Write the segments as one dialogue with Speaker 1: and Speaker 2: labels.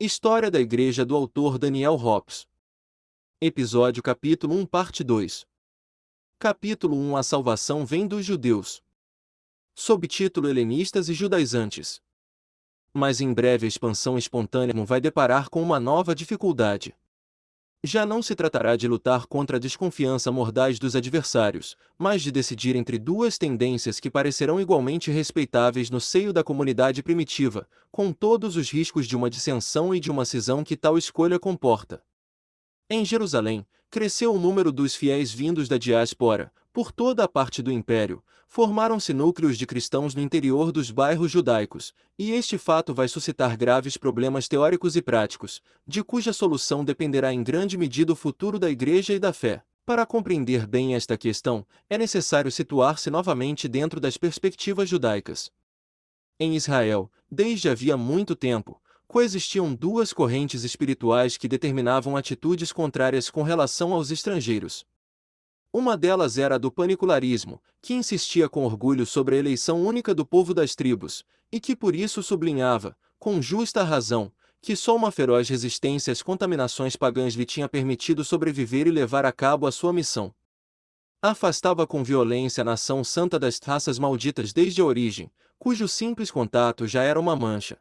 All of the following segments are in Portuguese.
Speaker 1: História da Igreja do autor Daniel Hobbes. Episódio capítulo 1 parte 2. Capítulo 1 A salvação vem dos judeus. Subtítulo Helenistas e Judaizantes. Mas em breve a expansão espontânea vai deparar com uma nova dificuldade. Já não se tratará de lutar contra a desconfiança mordaz dos adversários, mas de decidir entre duas tendências que parecerão igualmente respeitáveis no seio da comunidade primitiva, com todos os riscos de uma dissensão e de uma cisão que tal escolha comporta. Em Jerusalém, cresceu o número dos fiéis vindos da diáspora. Por toda a parte do império, formaram-se núcleos de cristãos no interior dos bairros judaicos, e este fato vai suscitar graves problemas teóricos e práticos, de cuja solução dependerá em grande medida o futuro da Igreja e da fé. Para compreender bem esta questão, é necessário situar-se novamente dentro das perspectivas judaicas. Em Israel, desde havia muito tempo, coexistiam duas correntes espirituais que determinavam atitudes contrárias com relação aos estrangeiros. Uma delas era a do panicularismo, que insistia com orgulho sobre a eleição única do povo das tribos, e que por isso sublinhava, com justa razão, que só uma feroz resistência às contaminações pagãs lhe tinha permitido sobreviver e levar a cabo a sua missão. Afastava com violência a nação santa das raças malditas desde a origem, cujo simples contato já era uma mancha.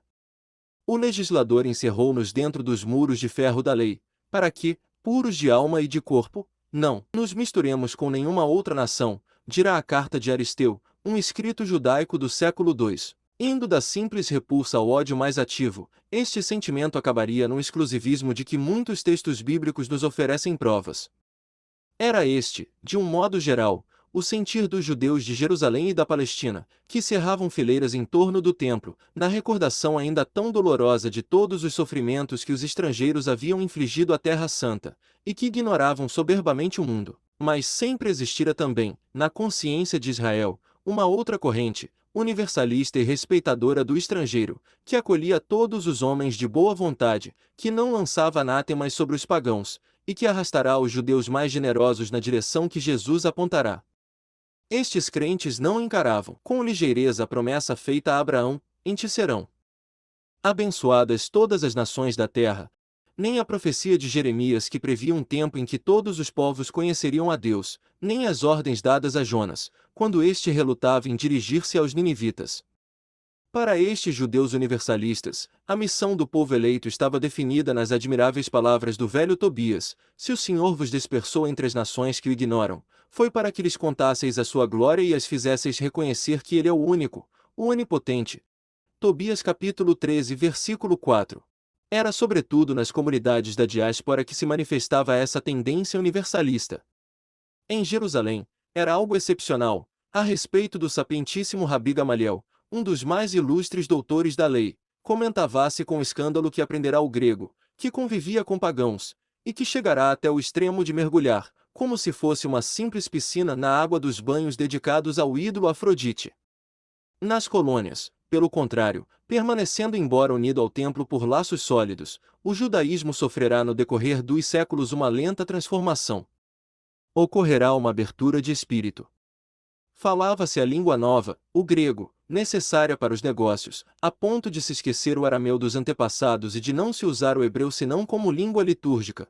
Speaker 1: O legislador encerrou-nos dentro dos muros de ferro da lei, para que, puros de alma e de corpo, não nos misturemos com nenhuma outra nação, dirá a carta de Aristeu, um escrito judaico do século II. Indo da simples repulsa ao ódio mais ativo, este sentimento acabaria no exclusivismo de que muitos textos bíblicos nos oferecem provas. Era este, de um modo geral, o sentir dos judeus de Jerusalém e da Palestina, que cerravam fileiras em torno do templo, na recordação ainda tão dolorosa de todos os sofrimentos que os estrangeiros haviam infligido à Terra Santa, e que ignoravam soberbamente o mundo. Mas sempre existira também, na consciência de Israel, uma outra corrente, universalista e respeitadora do estrangeiro, que acolhia todos os homens de boa vontade, que não lançava anátemas sobre os pagãos, e que arrastará os judeus mais generosos na direção que Jesus apontará. Estes crentes não encaravam com ligeireza a promessa feita a Abraão: em ti serão abençoadas todas as nações da terra, nem a profecia de Jeremias que previa um tempo em que todos os povos conheceriam a Deus, nem as ordens dadas a Jonas, quando este relutava em dirigir-se aos ninivitas. Para estes judeus universalistas, a missão do povo eleito estava definida nas admiráveis palavras do velho Tobias: se o Senhor vos dispersou entre as nações que o ignoram, foi para que lhes contasseis a sua glória e as fizesseis reconhecer que ele é o único, o onipotente. Tobias capítulo 13 versículo 4. Era sobretudo nas comunidades da diáspora que se manifestava essa tendência universalista. Em Jerusalém, era algo excepcional, a respeito do sapientíssimo Rabi Gamaliel, um dos mais ilustres doutores da lei, comentava-se com escândalo que aprenderá o grego, que convivia com pagãos, e que chegará até o extremo de mergulhar, como se fosse uma simples piscina, na água dos banhos dedicados ao ídolo Afrodite. Nas colônias, pelo contrário, permanecendo embora unido ao templo por laços sólidos, o judaísmo sofrerá no decorrer dos séculos uma lenta transformação. Ocorrerá uma abertura de espírito. Falava-se a língua nova, o grego, necessária para os negócios, a ponto de se esquecer o arameu dos antepassados e de não se usar o hebreu senão como língua litúrgica.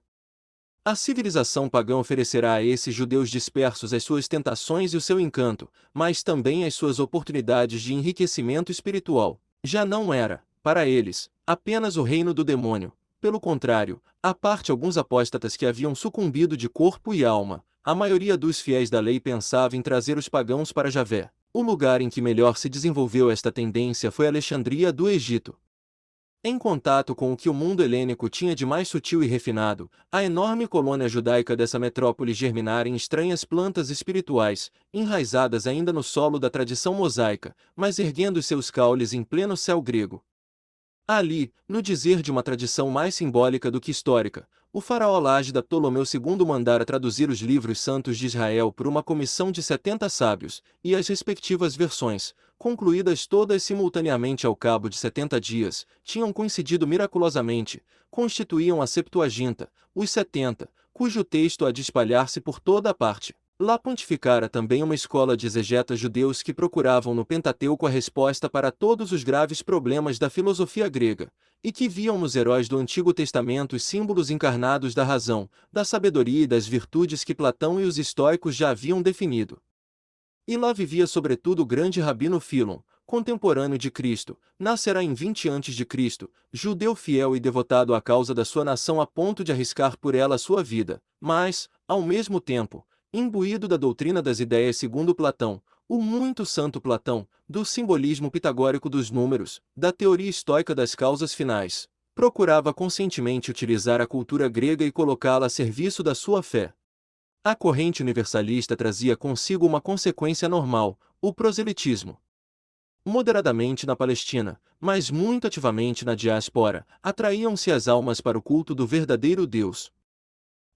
Speaker 1: A civilização pagã oferecerá a esses judeus dispersos as suas tentações e o seu encanto, mas também as suas oportunidades de enriquecimento espiritual. Já não era, para eles, apenas o reino do demônio. Pelo contrário, à parte alguns apóstatas que haviam sucumbido de corpo e alma, a maioria dos fiéis da lei pensava em trazer os pagãos para Javé. O lugar em que melhor se desenvolveu esta tendência foi Alexandria do Egito. Em contato com o que o mundo helênico tinha de mais sutil e refinado, a enorme colônia judaica dessa metrópole germinara em estranhas plantas espirituais, enraizadas ainda no solo da tradição mosaica, mas erguendo seus caules em pleno céu grego. Ali, no dizer de uma tradição mais simbólica do que histórica, o faraó Lágida Ptolomeu II mandara traduzir os livros santos de Israel por uma comissão de 70 sábios, e as respectivas versões, concluídas todas simultaneamente ao cabo de 70 dias, tinham coincidido miraculosamente, constituíam a Septuaginta, os 70, cujo texto há de espalhar-se por toda a parte. Lá pontificara também uma escola de exegetas judeus que procuravam no Pentateuco a resposta para todos os graves problemas da filosofia grega, e que viam nos heróis do Antigo Testamento os símbolos encarnados da razão, da sabedoria e das virtudes que Platão e os estoicos já haviam definido. E lá vivia sobretudo o grande rabino Fílon, contemporâneo de Cristo, nascerá em 20 a.C., judeu fiel e devotado à causa da sua nação a ponto de arriscar por ela a sua vida, mas, ao mesmo tempo, imbuído da doutrina das ideias segundo Platão, o muito santo Platão, do simbolismo pitagórico dos números, da teoria estoica das causas finais, procurava conscientemente utilizar a cultura grega e colocá-la a serviço da sua fé. A corrente universalista trazia consigo uma consequência normal, o proselitismo. Moderadamente na Palestina, mas muito ativamente na diáspora, atraíam-se as almas para o culto do verdadeiro Deus.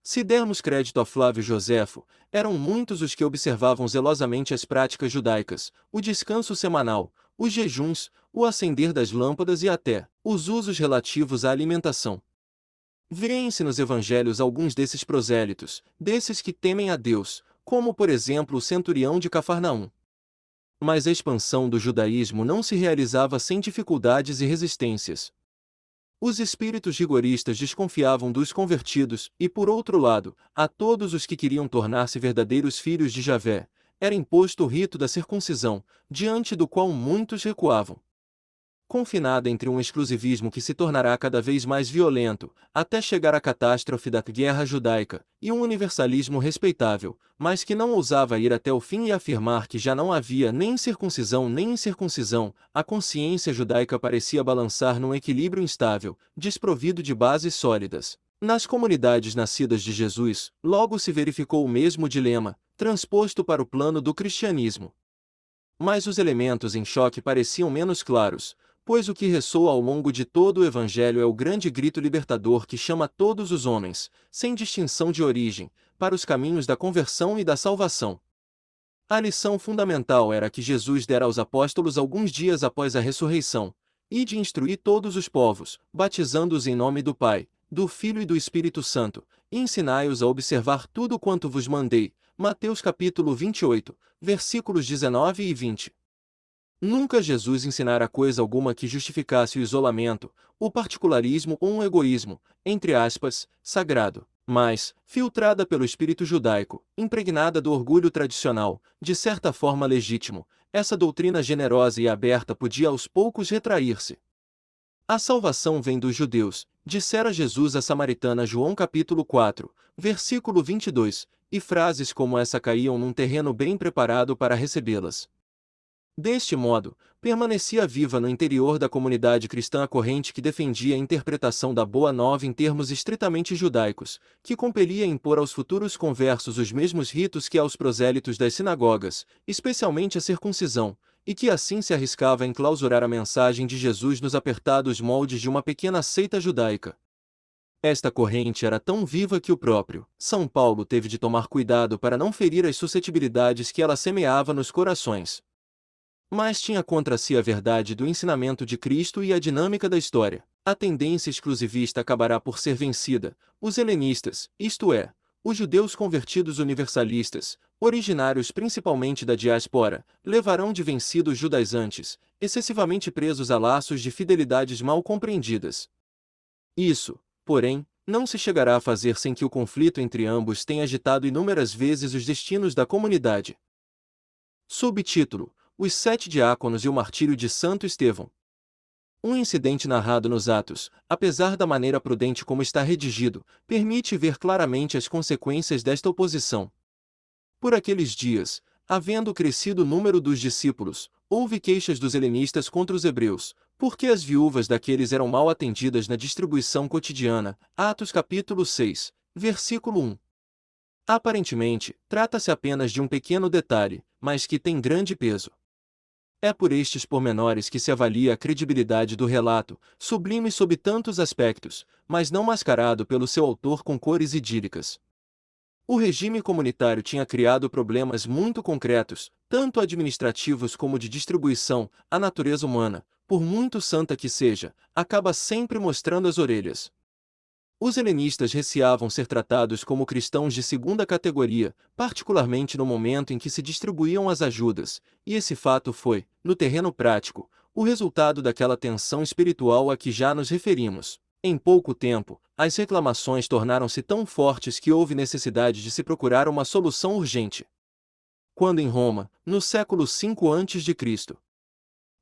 Speaker 1: Se dermos crédito a Flávio Joséfo, eram muitos os que observavam zelosamente as práticas judaicas, o descanso semanal, os jejuns, o acender das lâmpadas e até os usos relativos à alimentação. Vêem-se nos evangelhos alguns desses prosélitos, desses que temem a Deus, como por exemplo o centurião de Cafarnaum. Mas a expansão do judaísmo não se realizava sem dificuldades e resistências. Os espíritos rigoristas desconfiavam dos convertidos e, por outro lado, a todos os que queriam tornar-se verdadeiros filhos de Javé, era imposto o rito da circuncisão, diante do qual muitos recuavam. Confinada entre um exclusivismo que se tornará cada vez mais violento, até chegar à catástrofe da guerra judaica, e um universalismo respeitável, mas que não ousava ir até o fim e afirmar que já não havia nem circuncisão nem incircuncisão, a consciência judaica parecia balançar num equilíbrio instável, desprovido de bases sólidas. Nas comunidades nascidas de Jesus, logo se verificou o mesmo dilema, transposto para o plano do cristianismo. Mas os elementos em choque pareciam menos claros, pois o que ressoa ao longo de todo o Evangelho é o grande grito libertador que chama todos os homens, sem distinção de origem, para os caminhos da conversão e da salvação. A lição fundamental era que Jesus dera aos apóstolos alguns dias após a ressurreição, e de instruir todos os povos, batizando-os em nome do Pai, do Filho e do Espírito Santo, e ensinai-os a observar tudo quanto vos mandei. Mateus capítulo 28, versículos 19 e 20. Nunca Jesus ensinara coisa alguma que justificasse o isolamento, o particularismo ou um egoísmo, entre aspas, sagrado, mas, filtrada pelo espírito judaico, impregnada do orgulho tradicional, de certa forma legítimo, essa doutrina generosa e aberta podia aos poucos retrair-se. A salvação vem dos judeus, dissera Jesus à samaritana João capítulo 4, versículo 22, e frases como essa caíam num terreno bem preparado para recebê-las. Deste modo, permanecia viva no interior da comunidade cristã a corrente que defendia a interpretação da Boa Nova em termos estritamente judaicos, que compelia a impor aos futuros conversos os mesmos ritos que aos prosélitos das sinagogas, especialmente a circuncisão, e que assim se arriscava a enclausurar a mensagem de Jesus nos apertados moldes de uma pequena seita judaica. Esta corrente era tão viva que o próprio São Paulo teve de tomar cuidado para não ferir as suscetibilidades que ela semeava nos corações. Mas tinha contra si a verdade do ensinamento de Cristo e a dinâmica da história. A tendência exclusivista acabará por ser vencida. Os helenistas, isto é, os judeus convertidos universalistas, originários principalmente da diáspora, levarão de vencidos os judaizantes, excessivamente presos a laços de fidelidades mal compreendidas. Isso, porém, não se chegará a fazer sem que o conflito entre ambos tenha agitado inúmeras vezes os destinos da comunidade. Subtítulo: Os 7 diáconos e o martírio de Santo Estevão. Um incidente narrado nos Atos, apesar da maneira prudente como está redigido, permite ver claramente as consequências desta oposição. Por aqueles dias, havendo crescido o número dos discípulos, houve queixas dos helenistas contra os hebreus, porque as viúvas daqueles eram mal atendidas na distribuição cotidiana. Atos capítulo 6, versículo 1. Aparentemente, trata-se apenas de um pequeno detalhe, mas que tem grande peso. É por estes pormenores que se avalia a credibilidade do relato, sublime sob tantos aspectos, mas não mascarado pelo seu autor com cores idílicas. O regime comunitário tinha criado problemas muito concretos, tanto administrativos como de distribuição. A natureza humana, por muito santa que seja, acaba sempre mostrando as orelhas. Os helenistas receavam ser tratados como cristãos de segunda categoria, particularmente no momento em que se distribuíam as ajudas, e esse fato foi, no terreno prático, o resultado daquela tensão espiritual a que já nos referimos. Em pouco tempo, as reclamações tornaram-se tão fortes que houve necessidade de se procurar uma solução urgente. Quando em Roma, no século V a.C.,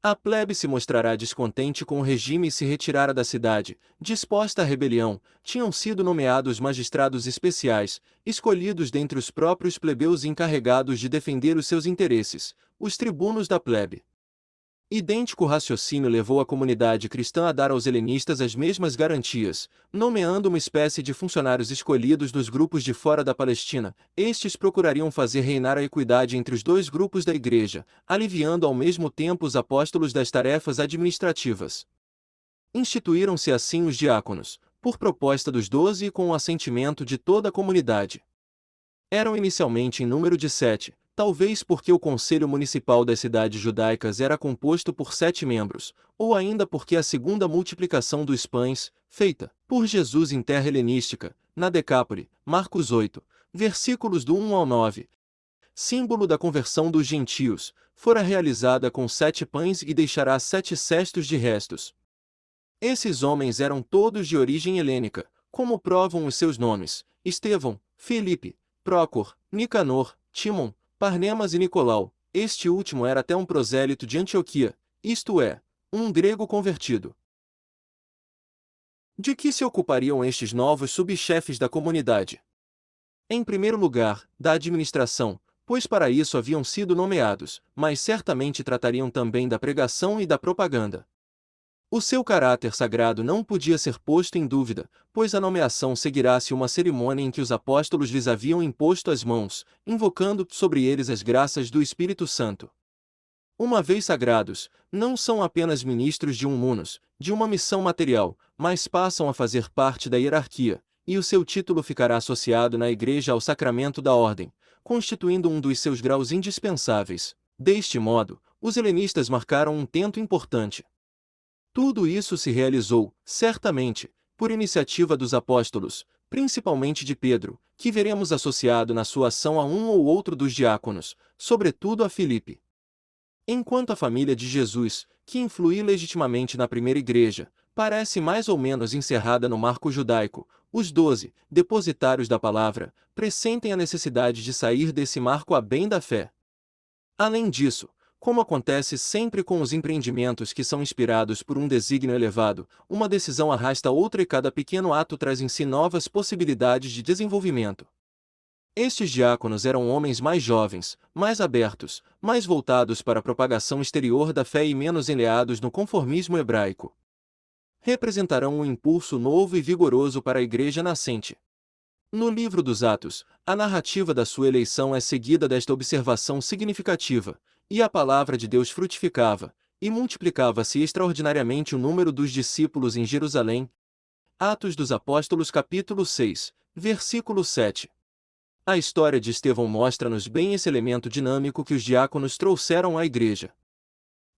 Speaker 1: a plebe se mostrará descontente com o regime e se retirara da cidade, disposta à rebelião, tinham sido nomeados magistrados especiais, escolhidos dentre os próprios plebeus encarregados de defender os seus interesses, os tribunos da plebe. Idêntico raciocínio levou a comunidade cristã a dar aos helenistas as mesmas garantias, nomeando uma espécie de funcionários escolhidos nos grupos de fora da Palestina. Estes procurariam fazer reinar a equidade entre os dois grupos da igreja, aliviando ao mesmo tempo os apóstolos das tarefas administrativas. Instituíram-se assim os diáconos, por proposta dos 12 e com o assentimento de toda a comunidade. Eram inicialmente em número de 7, talvez porque o conselho municipal das cidades judaicas era composto por 7 membros, ou ainda porque a segunda multiplicação dos pães, feita por Jesus em terra helenística, na Decápole, Marcos 8, versículos do 1 ao 9, símbolo da conversão dos gentios, fora realizada com 7 pães e deixará 7 cestos de restos. Esses homens eram todos de origem helênica, como provam os seus nomes: Estevão, Filipe, Prócor, Nicanor, Timon, Parnemas e Nicolau. Este último era até um prosélito de Antioquia, isto é, um grego convertido. De que se ocupariam estes novos subchefes da comunidade? Em primeiro lugar, da administração, pois para isso haviam sido nomeados, mas certamente tratariam também da pregação e da propaganda. O seu caráter sagrado não podia ser posto em dúvida, pois a nomeação seguirá-se uma cerimônia em que os apóstolos lhes haviam imposto as mãos, invocando sobre eles as graças do Espírito Santo. Uma vez sagrados, não são apenas ministros de um munus, de uma missão material, mas passam a fazer parte da hierarquia, e o seu título ficará associado na Igreja ao sacramento da ordem, constituindo um dos seus graus indispensáveis. Deste modo, os helenistas marcaram um tento importante. Tudo isso se realizou, certamente, por iniciativa dos apóstolos, principalmente de Pedro, que veremos associado na sua ação a um ou outro dos diáconos, sobretudo a Filipe. Enquanto a família de Jesus, que influiu legitimamente na primeira igreja, parece mais ou menos encerrada no marco judaico, os 12, depositários da palavra, pressentem a necessidade de sair desse marco a bem da fé. Além disso, como acontece sempre com os empreendimentos que são inspirados por um desígnio elevado, uma decisão arrasta outra e cada pequeno ato traz em si novas possibilidades de desenvolvimento. Estes diáconos eram homens mais jovens, mais abertos, mais voltados para a propagação exterior da fé e menos enleados no conformismo hebraico. Representarão um impulso novo e vigoroso para a igreja nascente. No livro dos Atos, a narrativa da sua eleição é seguida desta observação significativa: e a palavra de Deus frutificava, e multiplicava-se extraordinariamente o número dos discípulos em Jerusalém. Atos dos Apóstolos capítulo 6, versículo 7. A história de Estevão mostra-nos bem esse elemento dinâmico que os diáconos trouxeram à igreja.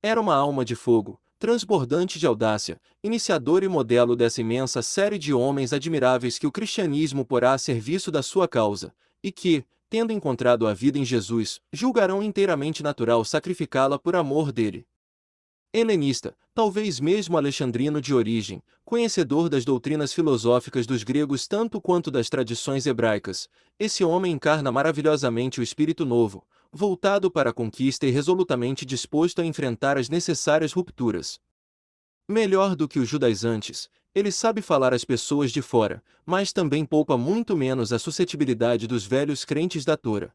Speaker 1: Era uma alma de fogo, transbordante de audácia, iniciador e modelo dessa imensa série de homens admiráveis que o cristianismo porá a serviço da sua causa, e que, tendo encontrado a vida em Jesus, julgarão inteiramente natural sacrificá-la por amor dele. Helenista, talvez mesmo alexandrino de origem, conhecedor das doutrinas filosóficas dos gregos tanto quanto das tradições hebraicas, esse homem encarna maravilhosamente o espírito novo, voltado para a conquista e resolutamente disposto a enfrentar as necessárias rupturas. Melhor do que os judaizantes, ele sabe falar às pessoas de fora, mas também poupa muito menos a suscetibilidade dos velhos crentes da Tora.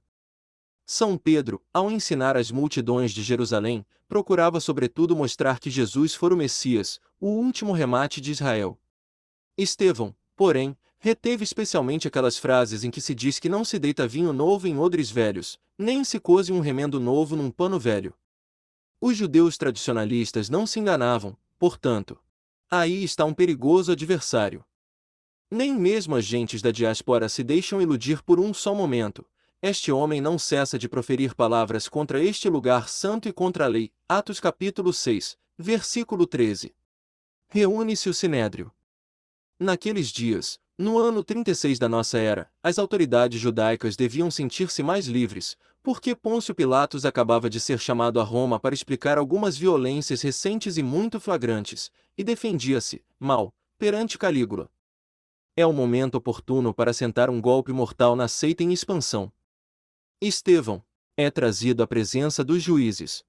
Speaker 1: São Pedro, ao ensinar as multidões de Jerusalém, procurava sobretudo mostrar que Jesus fora o Messias, o último remate de Israel. Estevão, porém, reteve especialmente aquelas frases em que se diz que não se deita vinho novo em odres velhos, nem se cose um remendo novo num pano velho. Os judeus tradicionalistas não se enganavam, portanto. Aí está um perigoso adversário. Nem mesmo as gentes da diáspora se deixam iludir por um só momento. Este homem não cessa de proferir palavras contra este lugar santo e contra a lei. Atos capítulo 6, versículo 13. Reúne-se o sinédrio. Naqueles dias, No ano 36 da nossa era, as autoridades judaicas deviam sentir-se mais livres, porque Pôncio Pilatos acabava de ser chamado a Roma para explicar algumas violências recentes e muito flagrantes, e defendia-se, mal, perante Calígula. É o momento oportuno para sentar um golpe mortal na seita em expansão. Estevão é trazido à presença dos juízes.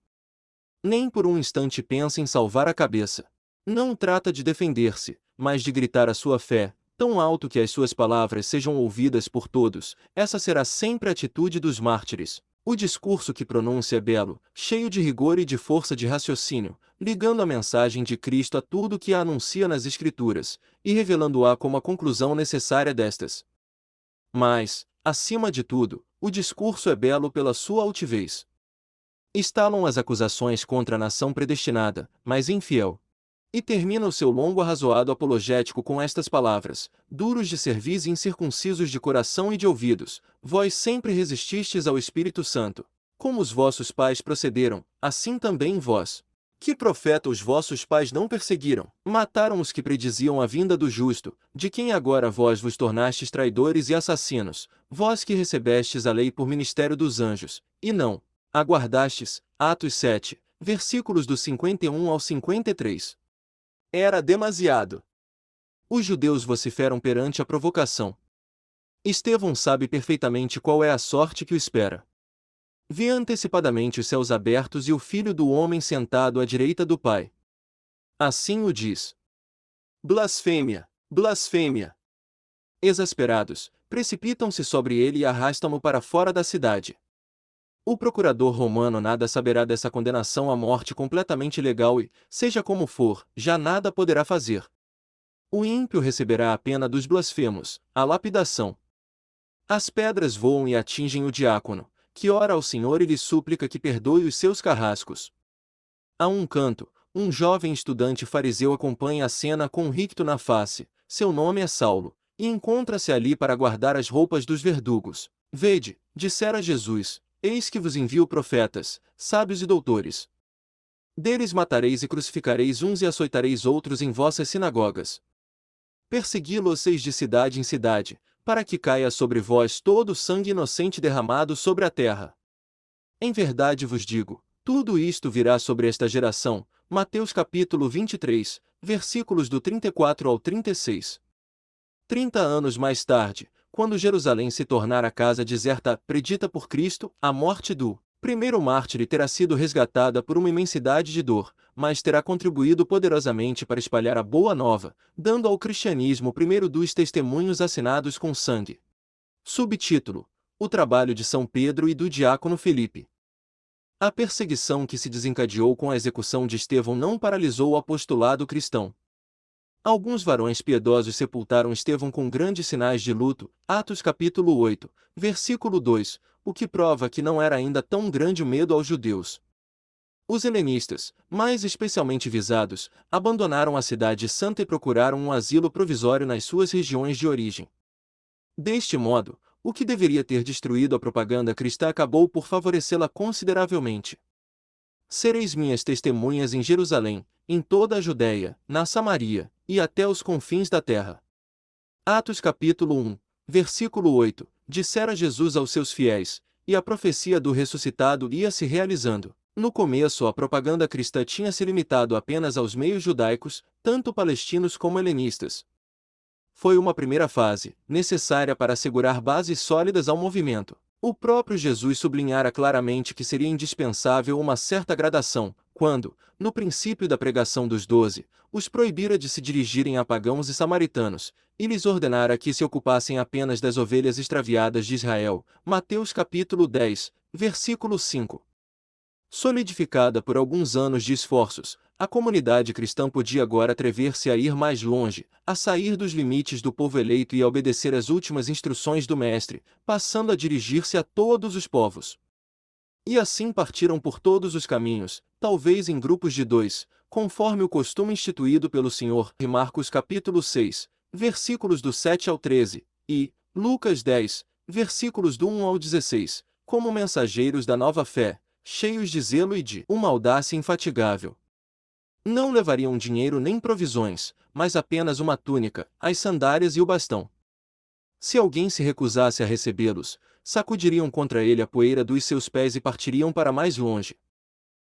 Speaker 1: Nem por um instante pensa em salvar a cabeça. Não trata de defender-se, mas de gritar a sua fé, tão alto que as suas palavras sejam ouvidas por todos. Essa será sempre a atitude dos mártires. O discurso que pronuncia é belo, cheio de rigor e de força de raciocínio, ligando a mensagem de Cristo a tudo que a anuncia nas Escrituras, e revelando-a como a conclusão necessária destas. Mas, acima de tudo, o discurso é belo pela sua altivez. Estalam as acusações contra a nação predestinada, mas infiel. E termina o seu longo arrazoado apologético com estas palavras: duros de cerviz e incircuncisos de coração e de ouvidos, vós sempre resististes ao Espírito Santo. Como os vossos pais procederam, assim também vós. Que profeta os vossos pais não perseguiram? Mataram os que prediziam a vinda do justo, de quem agora vós vos tornastes traidores e assassinos, vós que recebestes a lei por ministério dos anjos, e não aguardastes. Atos 7, versículos do 51 ao 53. Era demasiado. Os judeus vociferam perante a provocação. Estevão sabe perfeitamente qual é a sorte que o espera. Vê antecipadamente os céus abertos e o Filho do Homem sentado à direita do Pai. Assim o diz. Blasfêmia! Blasfêmia! Exasperados, precipitam-se sobre ele e arrastam-no para fora da cidade. O procurador romano nada saberá dessa condenação à morte completamente ilegal e, seja como for, já nada poderá fazer. O ímpio receberá a pena dos blasfemos, a lapidação. As pedras voam e atingem o diácono, que ora ao Senhor e lhe súplica que perdoe os seus carrascos. A um canto, um jovem estudante fariseu acompanha a cena com um ricto na face, seu nome é Saulo, e encontra-se ali para guardar as roupas dos verdugos. Vede, dissera Jesus, eis que vos envio profetas, sábios e doutores. Deles matareis e crucificareis uns e açoitareis outros em vossas sinagogas. Persegui-los-eis de cidade em cidade, para que caia sobre vós todo o sangue inocente derramado sobre a terra. Em verdade vos digo, tudo isto virá sobre esta geração. Mateus capítulo 23, versículos do 34 ao 36. 30 anos mais tarde, quando Jerusalém se tornar a casa deserta, predita por Cristo, a morte do primeiro mártir terá sido resgatada por uma imensidade de dor, mas terá contribuído poderosamente para espalhar a boa nova, dando ao cristianismo o primeiro dos testemunhos assinados com sangue. Subtítulo: O trabalho de São Pedro e do diácono Felipe. A perseguição que se desencadeou com a execução de Estevão não paralisou o apostolado cristão. Alguns varões piedosos sepultaram Estevão com grandes sinais de luto, Atos capítulo 8, versículo 2, o que prova que não era ainda tão grande o medo aos judeus. Os helenistas, mais especialmente visados, abandonaram a cidade santa e procuraram um asilo provisório nas suas regiões de origem. Deste modo, o que deveria ter destruído a propaganda cristã acabou por favorecê-la consideravelmente. Sereis minhas testemunhas em Jerusalém, em toda a Judéia, na Samaria, e até os confins da terra. Atos capítulo 1, versículo 8, dissera Jesus aos seus fiéis, e a profecia do ressuscitado ia se realizando. No começo a propaganda cristã tinha se limitado apenas aos meios judaicos, tanto palestinos como helenistas. Foi uma primeira fase, necessária para assegurar bases sólidas ao movimento. O próprio Jesus sublinhara claramente que seria indispensável uma certa gradação, quando, no princípio da pregação dos 12, os proibira de se dirigirem a pagãos e samaritanos, e lhes ordenara que se ocupassem apenas das ovelhas extraviadas de Israel. Mateus capítulo 10, versículo 5. Solidificada por alguns anos de esforços, a comunidade cristã podia agora atrever-se a ir mais longe, a sair dos limites do povo eleito e a obedecer às últimas instruções do Mestre, passando a dirigir-se a todos os povos. E assim partiram por todos os caminhos, talvez em grupos de 2, conforme o costume instituído pelo Senhor, em Marcos capítulo 6, versículos do 7 ao 13, e Lucas 10, versículos do 1 ao 16, como mensageiros da nova fé, cheios de zelo e de uma audácia infatigável. Não levariam dinheiro nem provisões, mas apenas uma túnica, as sandálias e o bastão. Se alguém se recusasse a recebê-los, sacudiriam contra ele a poeira dos seus pés e partiriam para mais longe.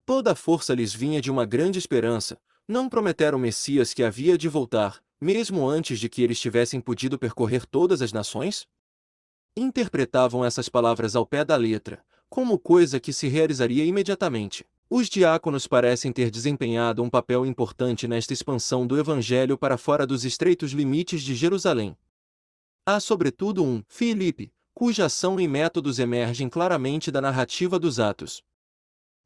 Speaker 1: Toda a força lhes vinha de uma grande esperança. Não prometeram o Messias que havia de voltar, mesmo antes de que eles tivessem podido percorrer todas as nações? Interpretavam essas palavras ao pé da letra, como coisa que se realizaria imediatamente. Os diáconos parecem ter desempenhado um papel importante nesta expansão do Evangelho para fora dos estreitos limites de Jerusalém. Há sobretudo um Filipe, cuja ação e métodos emergem claramente da narrativa dos Atos.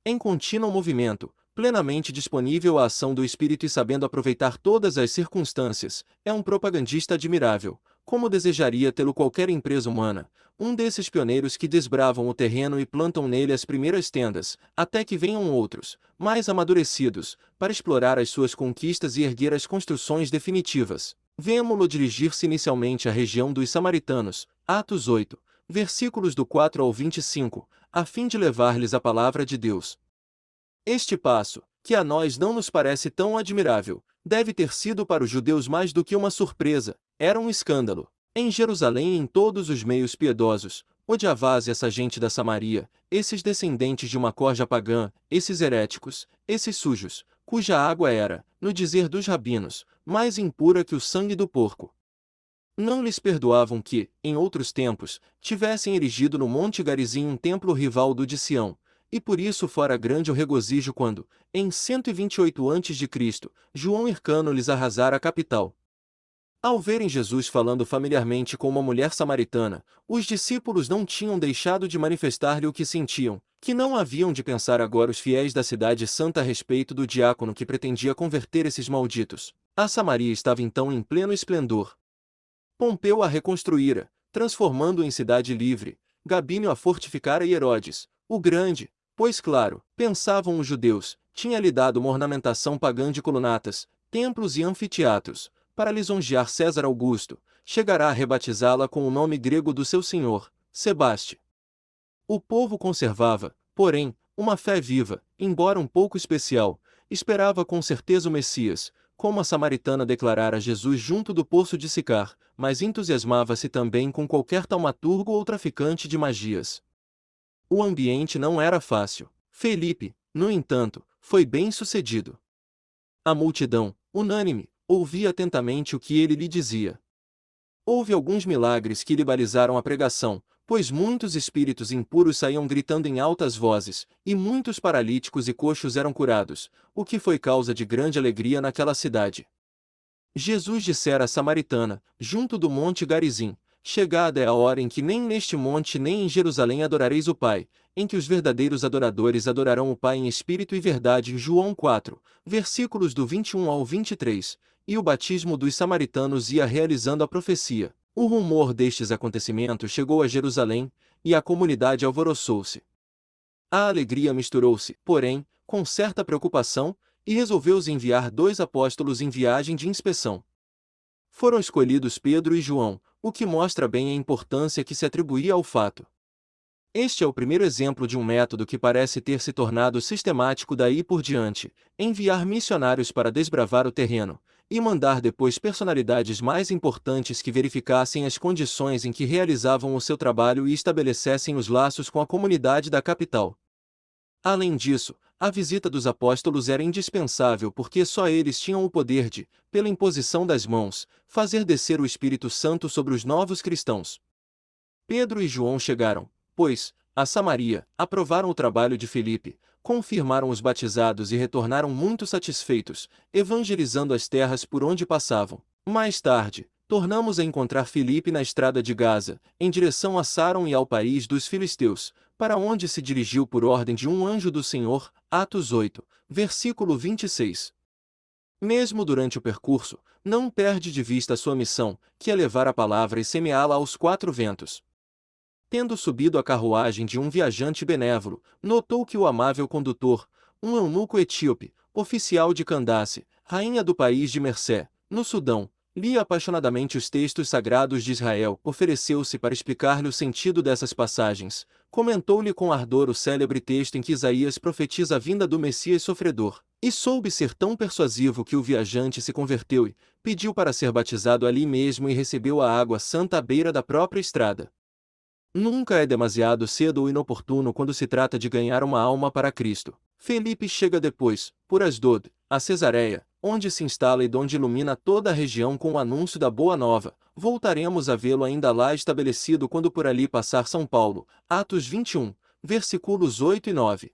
Speaker 1: Em contínuo movimento, plenamente disponível à ação do Espírito e sabendo aproveitar todas as circunstâncias, é um propagandista admirável, como desejaria tê-lo qualquer empresa humana, um desses pioneiros que desbravam o terreno e plantam nele as primeiras tendas, até que venham outros, mais amadurecidos, para explorar as suas conquistas e erguer as construções definitivas. Vemo-lo dirigir-se inicialmente à região dos Samaritanos, Atos 8, versículos do 4 ao 25, a fim de levar-lhes a palavra de Deus. Este passo, que a nós não nos parece tão admirável, deve ter sido para os judeus mais do que uma surpresa, era um escândalo. Em Jerusalém e em todos os meios piedosos, odiava-se essa gente da Samaria, esses descendentes de uma corja pagã, esses heréticos, esses sujos, cuja água era, no dizer dos rabinos, mais impura que o sangue do porco. Não lhes perdoavam que, em outros tempos, tivessem erigido no Monte Garizim um templo rival do de Sião, e por isso fora grande o regozijo quando, em 128 a.C., João Hircano lhes arrasara a capital. Ao verem Jesus falando familiarmente com uma mulher samaritana, os discípulos não tinham deixado de manifestar-lhe o que sentiam, que não haviam de pensar agora os fiéis da cidade santa a respeito do diácono que pretendia converter esses malditos. A Samaria estava então em pleno esplendor. Pompeu a reconstruíra, transformando-a em cidade livre, Gabínio a fortificara e Herodes, o Grande, pois claro, pensavam os judeus, tinha-lhe dado uma ornamentação pagã de colunatas, templos e anfiteatros, para lisonjear César Augusto, chegará a rebatizá-la com o nome grego do seu senhor, Sebaste. O povo conservava, porém, uma fé viva, embora um pouco especial, esperava com certeza o Messias, como a samaritana declarara Jesus junto do poço de Sicar, mas entusiasmava-se também com qualquer taumaturgo ou traficante de magias. O ambiente não era fácil. Felipe, no entanto, foi bem sucedido. A multidão, unânime, ouvia atentamente o que ele lhe dizia. Houve alguns milagres que lhe balizaram a pregação, pois muitos espíritos impuros saíam gritando em altas vozes, e muitos paralíticos e coxos eram curados, o que foi causa de grande alegria naquela cidade. Jesus dissera à samaritana, junto do monte Garizim: chegada é a hora em que nem neste monte nem em Jerusalém adorareis o Pai, em que os verdadeiros adoradores adorarão o Pai em espírito e verdade. João 4, versículos do 21 ao 23, e o batismo dos samaritanos ia realizando a profecia. O rumor destes acontecimentos chegou a Jerusalém, e a comunidade alvoroçou-se. A alegria misturou-se, porém, com certa preocupação, e resolveu-se enviar 2 apóstolos em viagem de inspeção. Foram escolhidos Pedro e João, o que mostra bem a importância que se atribuía ao fato. Este é o primeiro exemplo de um método que parece ter se tornado sistemático daí por diante: enviar missionários para desbravar o terreno, e mandar depois personalidades mais importantes que verificassem as condições em que realizavam o seu trabalho e estabelecessem os laços com a comunidade da capital. Além disso, a visita dos apóstolos era indispensável porque só eles tinham o poder de, pela imposição das mãos, fazer descer o Espírito Santo sobre os novos cristãos. Pedro e João chegaram, pois, a Samaria, aprovaram o trabalho de Filipe, confirmaram os batizados e retornaram muito satisfeitos, evangelizando as terras por onde passavam. Mais tarde, tornamos a encontrar Filipe na estrada de Gaza, em direção a Saron e ao país dos filisteus, para onde se dirigiu por ordem de um anjo do Senhor. Atos 8, versículo 26. Mesmo durante o percurso, não perde de vista a sua missão, que é levar a palavra e semeá-la aos 4 ventos. Tendo subido a carruagem de um viajante benévolo, notou que o amável condutor, um eunuco etíope, oficial de Candace, rainha do país de Mersé, no Sudão, lia apaixonadamente os textos sagrados de Israel, ofereceu-se para explicar-lhe o sentido dessas passagens, comentou-lhe com ardor o célebre texto em que Isaías profetiza a vinda do Messias sofredor. E soube ser tão persuasivo que o viajante se converteu e pediu para ser batizado ali mesmo e recebeu a água santa à beira da própria estrada. Nunca é demasiado cedo ou inoportuno quando se trata de ganhar uma alma para Cristo. Felipe chega depois, por Asdod, a Cesareia, onde se instala e donde ilumina toda a região com o anúncio da Boa Nova. Voltaremos a vê-lo ainda lá estabelecido quando por ali passar São Paulo. Atos 21, versículos 8 e 9.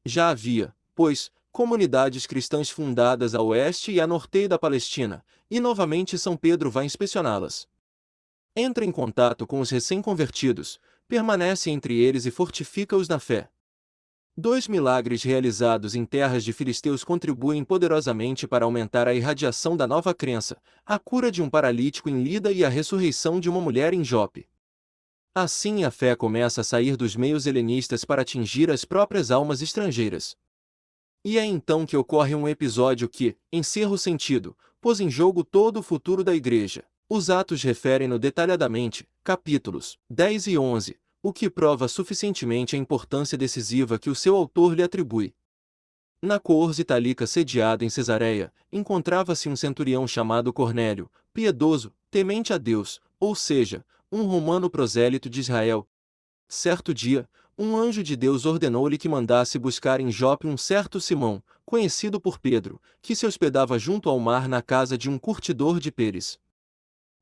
Speaker 1: Já havia, pois, comunidades cristãs fundadas a oeste e a norte da Palestina, e novamente São Pedro vai inspecioná-las. Entra em contato com os recém-convertidos, permanece entre eles e fortifica-os na fé. 2 milagres realizados em terras de filisteus contribuem poderosamente para aumentar a irradiação da nova crença, a cura de um paralítico em Lida e a ressurreição de uma mulher em Jope. Assim a fé começa a sair dos meios helenistas para atingir as próprias almas estrangeiras. E é então que ocorre um episódio que, encerra o sentido, pôs em jogo todo o futuro da Igreja. Os Atos referem-no detalhadamente, capítulos 10 e 11, o que prova suficientemente a importância decisiva que o seu autor lhe atribui. Na coorte itálica sediada em Cesareia, encontrava-se um centurião chamado Cornélio, piedoso, temente a Deus, ou seja, um romano prosélito de Israel. Certo dia, um anjo de Deus ordenou-lhe que mandasse buscar em Jope um certo Simão, conhecido por Pedro, que se hospedava junto ao mar na casa de um curtidor de peres.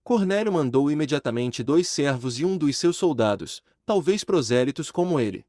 Speaker 1: Cornélio mandou imediatamente 2 servos e um dos seus soldados, talvez prosélitos como ele.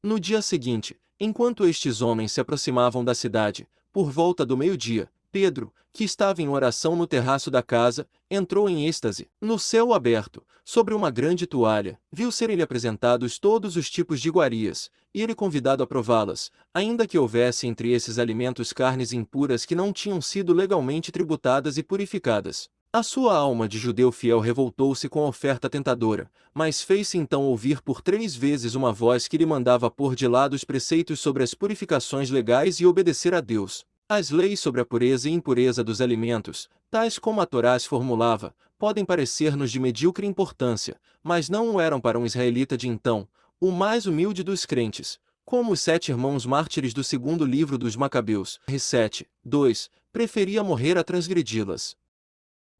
Speaker 1: No dia seguinte, enquanto estes homens se aproximavam da cidade, por volta do meio-dia, Pedro, que estava em oração no terraço da casa, entrou em êxtase. No céu aberto, sobre uma grande toalha, viu serem-lhe apresentados todos os tipos de iguarias, e ele convidado a prová-las, ainda que houvesse entre esses alimentos carnes impuras que não tinham sido legalmente tributadas e purificadas. A sua alma de judeu fiel revoltou-se com a oferta tentadora, mas fez-se então ouvir por 3 vezes uma voz que lhe mandava pôr de lado os preceitos sobre as purificações legais e obedecer a Deus. As leis sobre a pureza e impureza dos alimentos, tais como a Torá as formulava, podem parecer-nos de medíocre importância, mas não o eram para um israelita de então, o mais humilde dos crentes, como os 7 irmãos mártires do 2º livro dos Macabeus, R7, 2, preferia morrer a transgredi-las.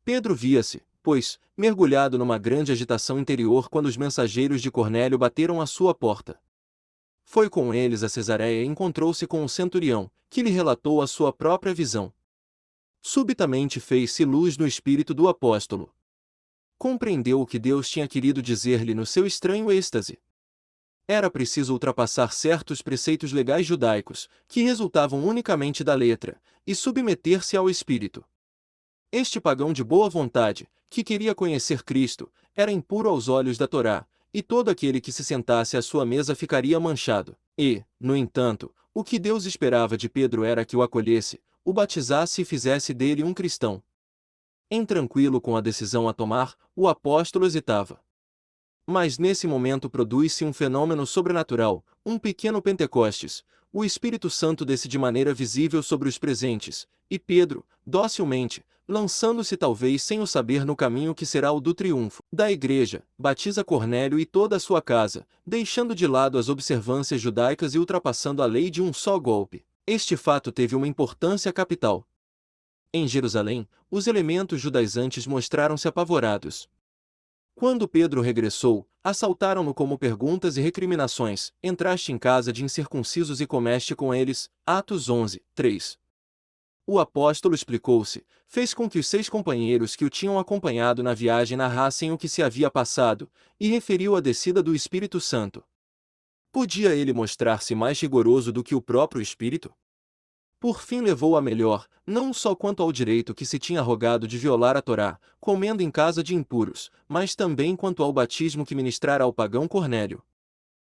Speaker 1: Pedro via-se, pois, mergulhado numa grande agitação interior quando os mensageiros de Cornélio bateram à sua porta. Foi com eles a Cesareia e encontrou-se com o centurião, que lhe relatou a sua própria visão. Subitamente fez-se luz no espírito do apóstolo. Compreendeu o que Deus tinha querido dizer-lhe no seu estranho êxtase. Era preciso ultrapassar certos preceitos legais judaicos, que resultavam unicamente da letra, e submeter-se ao espírito. Este pagão de boa vontade, que queria conhecer Cristo, era impuro aos olhos da Torá, e todo aquele que se sentasse à sua mesa ficaria manchado. E, no entanto, o que Deus esperava de Pedro era que o acolhesse, o batizasse e fizesse dele um cristão. Intranquilo com a decisão a tomar, o apóstolo hesitava. Mas nesse momento produz-se um fenômeno sobrenatural, um pequeno Pentecostes. O Espírito Santo desce de maneira visível sobre os presentes, e Pedro, docilmente, lançando-se talvez sem o saber no caminho que será o do triunfo da Igreja, batiza Cornélio e toda a sua casa, deixando de lado as observâncias judaicas e ultrapassando a lei de um só golpe. Este fato teve uma importância capital. Em Jerusalém, os elementos judaizantes mostraram-se apavorados. Quando Pedro regressou, assaltaram-no como perguntas e recriminações: entraste em casa de incircuncisos e comeste com eles. Atos 11, 3. O apóstolo explicou-se, fez com que os 6 companheiros que o tinham acompanhado na viagem narrassem o que se havia passado, e referiu a descida do Espírito Santo. Podia ele mostrar-se mais rigoroso do que o próprio Espírito? Por fim levou a melhor, não só quanto ao direito que se tinha arrogado de violar a Torá, comendo em casa de impuros, mas também quanto ao batismo que ministrara ao pagão Cornélio.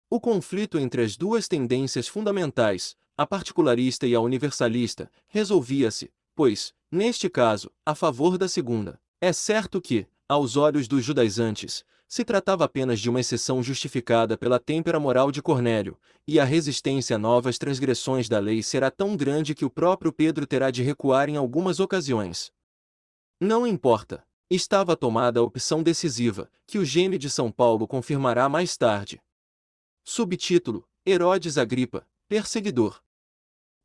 Speaker 1: O conflito entre as duas tendências fundamentais, a particularista e a universalista, resolvia-se, pois, neste caso, a favor da segunda. É certo que, aos olhos dos judaizantes, se tratava apenas de uma exceção justificada pela têmpera moral de Cornélio, e a resistência a novas transgressões da lei será tão grande que o próprio Pedro terá de recuar em algumas ocasiões. Não importa. Estava tomada a opção decisiva, que o gênio de São Paulo confirmará mais tarde. Subtítulo: Herodes Agripa, perseguidor.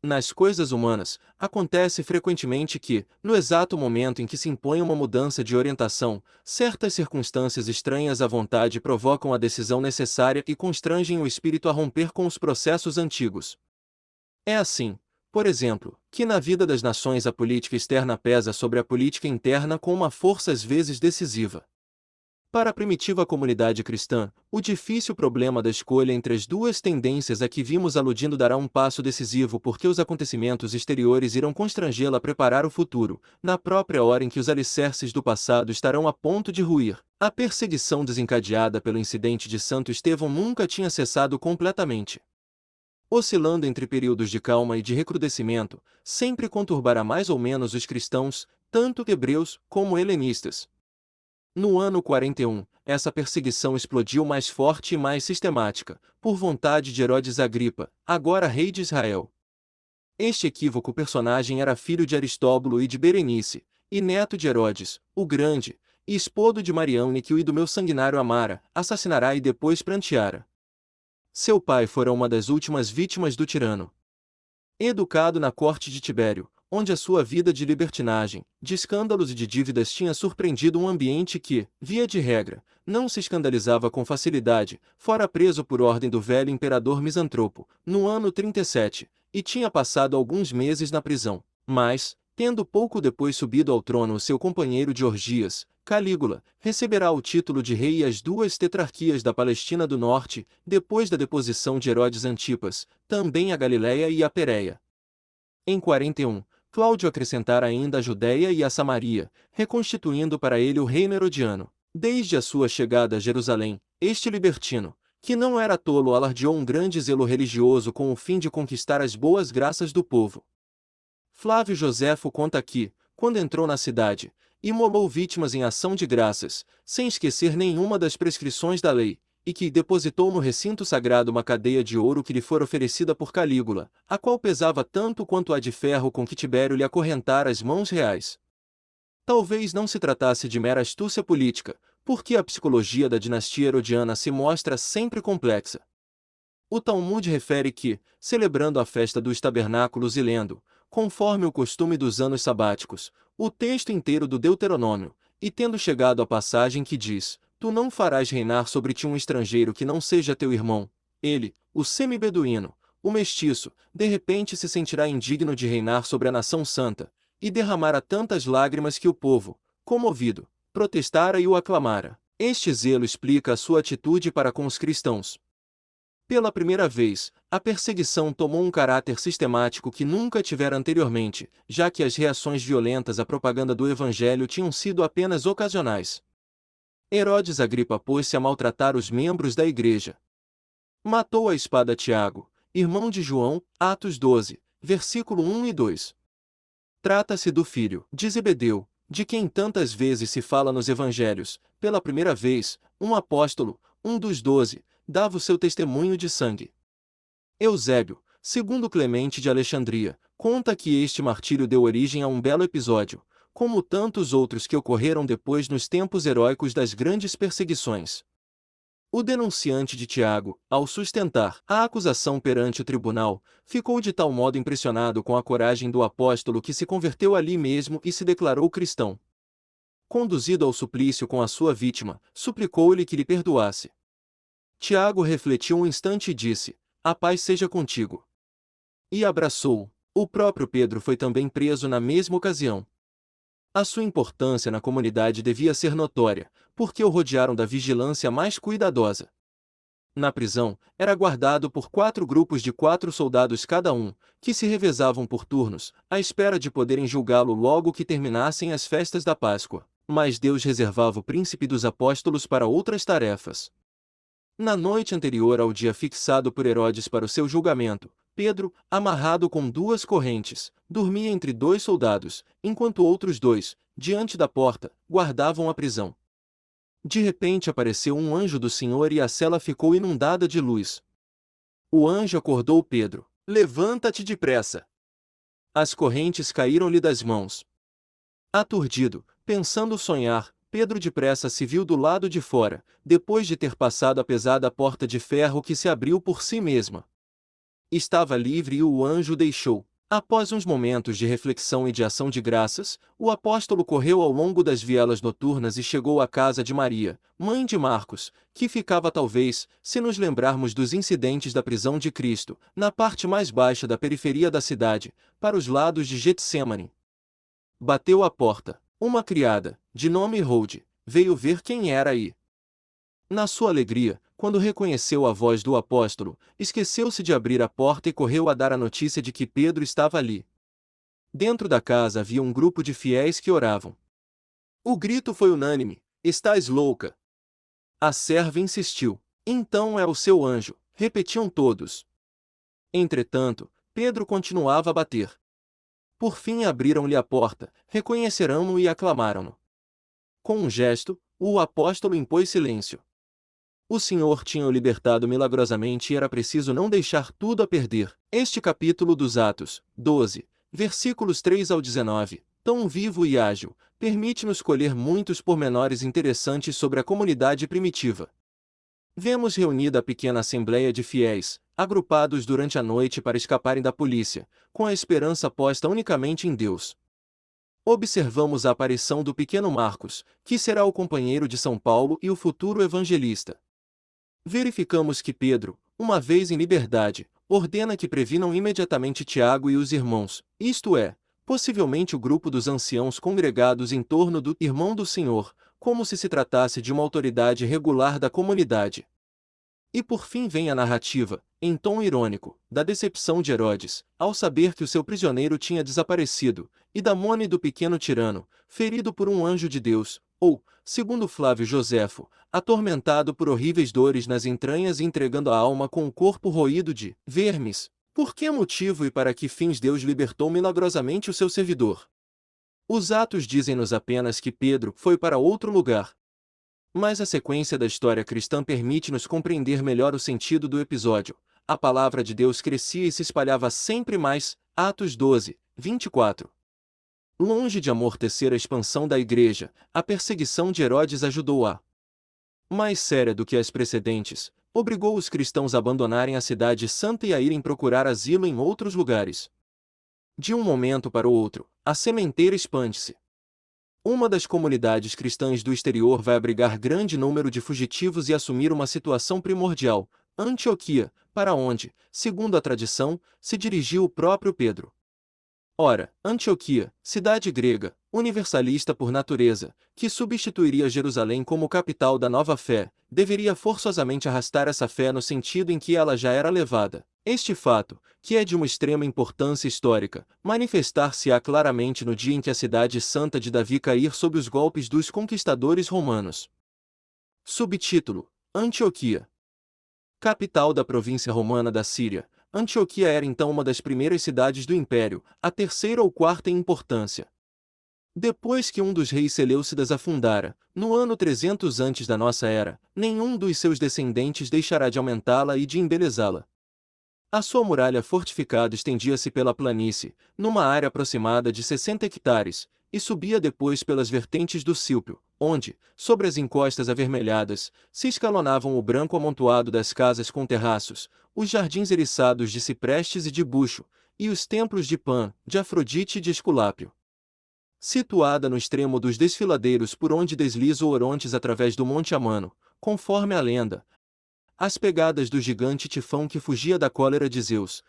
Speaker 1: Nas coisas humanas, acontece frequentemente que, no exato momento em que se impõe uma mudança de orientação, certas circunstâncias estranhas à vontade provocam a decisão necessária e constrangem o espírito a romper com os processos antigos. É assim, por exemplo, que na vida das nações a política externa pesa sobre a política interna com uma força às vezes decisiva. Para a primitiva comunidade cristã, o difícil problema da escolha entre as duas tendências a que vimos aludindo dará um passo decisivo porque os acontecimentos exteriores irão constrangê-la a preparar o futuro, na própria hora em que os alicerces do passado estarão a ponto de ruir. A perseguição desencadeada pelo incidente de Santo Estevão nunca tinha cessado completamente. Oscilando entre períodos de calma e de recrudescimento, sempre conturbará mais ou menos os cristãos, tanto hebreus como helenistas. No ano 41, essa perseguição explodiu mais forte e mais sistemática, por vontade de Herodes Agripa, agora rei de Israel. Este equívoco personagem era filho de Aristóbulo e de Berenice, e neto de Herodes, o Grande, e esposo de Mariamne que o idumeu sanguinário amara, assassinará e depois pranteara. Seu pai fora uma das últimas vítimas do tirano. Educado na corte de Tibério, onde a sua vida de libertinagem, de escândalos e de dívidas tinha surpreendido um ambiente que, via de regra, não se escandalizava com facilidade, fora preso por ordem do velho imperador Misantropo, no ano 37, e tinha passado alguns meses na prisão. Mas, tendo pouco depois subido ao trono o seu companheiro de orgias, Calígula, receberá o título de rei e as duas tetrarquias da Palestina do Norte, depois da deposição de Herodes Antipas, também a Galiléia e a Pérea. Em 41, Cláudio acrescentara ainda a Judéia e a Samaria, reconstituindo para ele o reino herodiano. Desde a sua chegada a Jerusalém, este libertino, que não era tolo, alardeou um grande zelo religioso com o fim de conquistar as boas graças do povo. Flávio Joséfo conta que, quando entrou na cidade, imolou vítimas em ação de graças, sem esquecer nenhuma das prescrições da lei, e que depositou no recinto sagrado uma cadeia de ouro que lhe fora oferecida por Calígula, a qual pesava tanto quanto a de ferro com que Tibério lhe acorrentara as mãos reais. Talvez não se tratasse de mera astúcia política, porque a psicologia da dinastia herodiana se mostra sempre complexa. O Talmud refere que, celebrando a festa dos tabernáculos e lendo, conforme o costume dos anos sabáticos, o texto inteiro do Deuteronômio, e tendo chegado à passagem que diz: Tu não farás reinar sobre ti um estrangeiro que não seja teu irmão, ele, o semi-beduíno, o mestiço, de repente se sentirá indigno de reinar sobre a nação santa, e derramara tantas lágrimas que o povo, comovido, protestara e o aclamara. Este zelo explica a sua atitude para com os cristãos. Pela primeira vez, a perseguição tomou um caráter sistemático que nunca tivera anteriormente, já que as reações violentas à propaganda do Evangelho tinham sido apenas ocasionais. Herodes Agripa pôs-se a maltratar os membros da igreja. Matou à espada Tiago, irmão de João, Atos 12, versículo 1 e 2. Trata-se do filho de Zebedeu, de quem tantas vezes se fala nos Evangelhos. Pela primeira vez, um apóstolo, um dos 12, dava o seu testemunho de sangue. Eusébio, segundo Clemente de Alexandria, conta que este martírio deu origem a um belo episódio, como tantos outros que ocorreram depois nos tempos heróicos das grandes perseguições. O denunciante de Tiago, ao sustentar a acusação perante o tribunal, ficou de tal modo impressionado com a coragem do apóstolo que se converteu ali mesmo e se declarou cristão. Conduzido ao suplício com a sua vítima, suplicou-lhe que lhe perdoasse. Tiago refletiu um instante e disse: A paz seja contigo. E abraçou-o. O próprio Pedro foi também preso na mesma ocasião. A sua importância na comunidade devia ser notória, porque o rodearam da vigilância mais cuidadosa. Na prisão, era guardado por 4 grupos de 4 soldados cada um, que se revezavam por turnos, à espera de poderem julgá-lo logo que terminassem as festas da Páscoa. Mas Deus reservava o príncipe dos apóstolos para outras tarefas. Na noite anterior ao dia fixado por Herodes para o seu julgamento, Pedro, amarrado com 2 correntes, dormia entre 2 soldados, enquanto outros 2, diante da porta, guardavam a prisão. De repente apareceu um anjo do Senhor e a cela ficou inundada de luz. O anjo acordou Pedro: Levanta-te depressa! As correntes caíram-lhe das mãos. Aturdido, pensando sonhar, Pedro depressa se viu do lado de fora, depois de ter passado a pesada porta de ferro que se abriu por si mesma. Estava livre e o anjo deixou. Após uns momentos de reflexão e de ação de graças, o apóstolo correu ao longo das vielas noturnas e chegou à casa de Maria, mãe de Marcos, que ficava talvez, se nos lembrarmos dos incidentes da prisão de Cristo, na parte mais baixa da periferia da cidade, para os lados de Getsêmani. Bateu à porta. Uma criada, de nome Rode, veio ver quem era e, na sua alegria, quando reconheceu a voz do apóstolo, esqueceu-se de abrir a porta e correu a dar a notícia de que Pedro estava ali. Dentro da casa havia um grupo de fiéis que oravam. O grito foi unânime: "Estás louca!" A serva insistiu: "Então é o seu anjo", repetiam todos. Entretanto, Pedro continuava a bater. Por fim abriram-lhe a porta, reconheceram-no e aclamaram-no. Com um gesto, o apóstolo impôs silêncio. O Senhor tinha o libertado milagrosamente e era preciso não deixar tudo a perder. Este capítulo dos Atos, 12, versículos 3 ao 19, tão vivo e ágil, permite-nos colher muitos pormenores interessantes sobre a comunidade primitiva. Vemos reunida a pequena assembleia de fiéis, agrupados durante a noite para escaparem da polícia, com a esperança posta unicamente em Deus. Observamos a aparição do pequeno Marcos, que será o companheiro de São Paulo e o futuro evangelista. Verificamos que Pedro, uma vez em liberdade, ordena que previnam imediatamente Tiago e os irmãos, isto é, possivelmente o grupo dos anciãos congregados em torno do irmão do Senhor, como se tratasse de uma autoridade regular da comunidade. E por fim vem a narrativa, em tom irônico, da decepção de Herodes, ao saber que o seu prisioneiro tinha desaparecido, e da mone do pequeno tirano, ferido por um anjo de Deus, ou, segundo Flávio Joséfo, atormentado por horríveis dores nas entranhas e entregando a alma com o corpo roído de vermes. Por que motivo e para que fins Deus libertou milagrosamente o seu servidor? Os Atos dizem-nos apenas que Pedro foi para outro lugar. Mas a sequência da história cristã permite-nos compreender melhor o sentido do episódio. A palavra de Deus crescia e se espalhava sempre mais. Atos 12, 24. Longe de amortecer a expansão da igreja, a perseguição de Herodes ajudou-a. Mais séria do que as precedentes, obrigou os cristãos a abandonarem a cidade santa e a irem procurar asilo em outros lugares. De um momento para o outro, a sementeira expande-se. Uma das comunidades cristãs do exterior vai abrigar grande número de fugitivos e assumir uma situação primordial, Antioquia, para onde, segundo a tradição, se dirigiu o próprio Pedro. Ora, Antioquia, cidade grega, universalista por natureza, que substituiria Jerusalém como capital da nova fé, deveria forçosamente arrastar essa fé no sentido em que ela já era levada. Este fato, que é de uma extrema importância histórica, manifestar-se-á claramente no dia em que a cidade santa de Davi cair sob os golpes dos conquistadores romanos. Subtítulo: Antioquia. Capital da província romana da Síria, Antioquia era então uma das primeiras cidades do Império, a terceira ou quarta em importância. Depois que um dos reis Seleucidas a fundara, no ano 300 antes da nossa era, nenhum dos seus descendentes deixará de aumentá-la e de embelezá-la. A sua muralha fortificada estendia-se pela planície, numa área aproximada de 60 hectares, e subia depois pelas vertentes do Sílpio, onde, sobre as encostas avermelhadas, se escalonavam o branco amontoado das casas com terraços, os jardins eriçados de ciprestes e de bucho, e os templos de Pan, de Afrodite e de Esculápio. Situada no extremo dos desfiladeiros por onde desliza o Orontes através do Monte Amano, conforme a lenda, as pegadas do gigante Tifão que fugia da cólera de Zeus.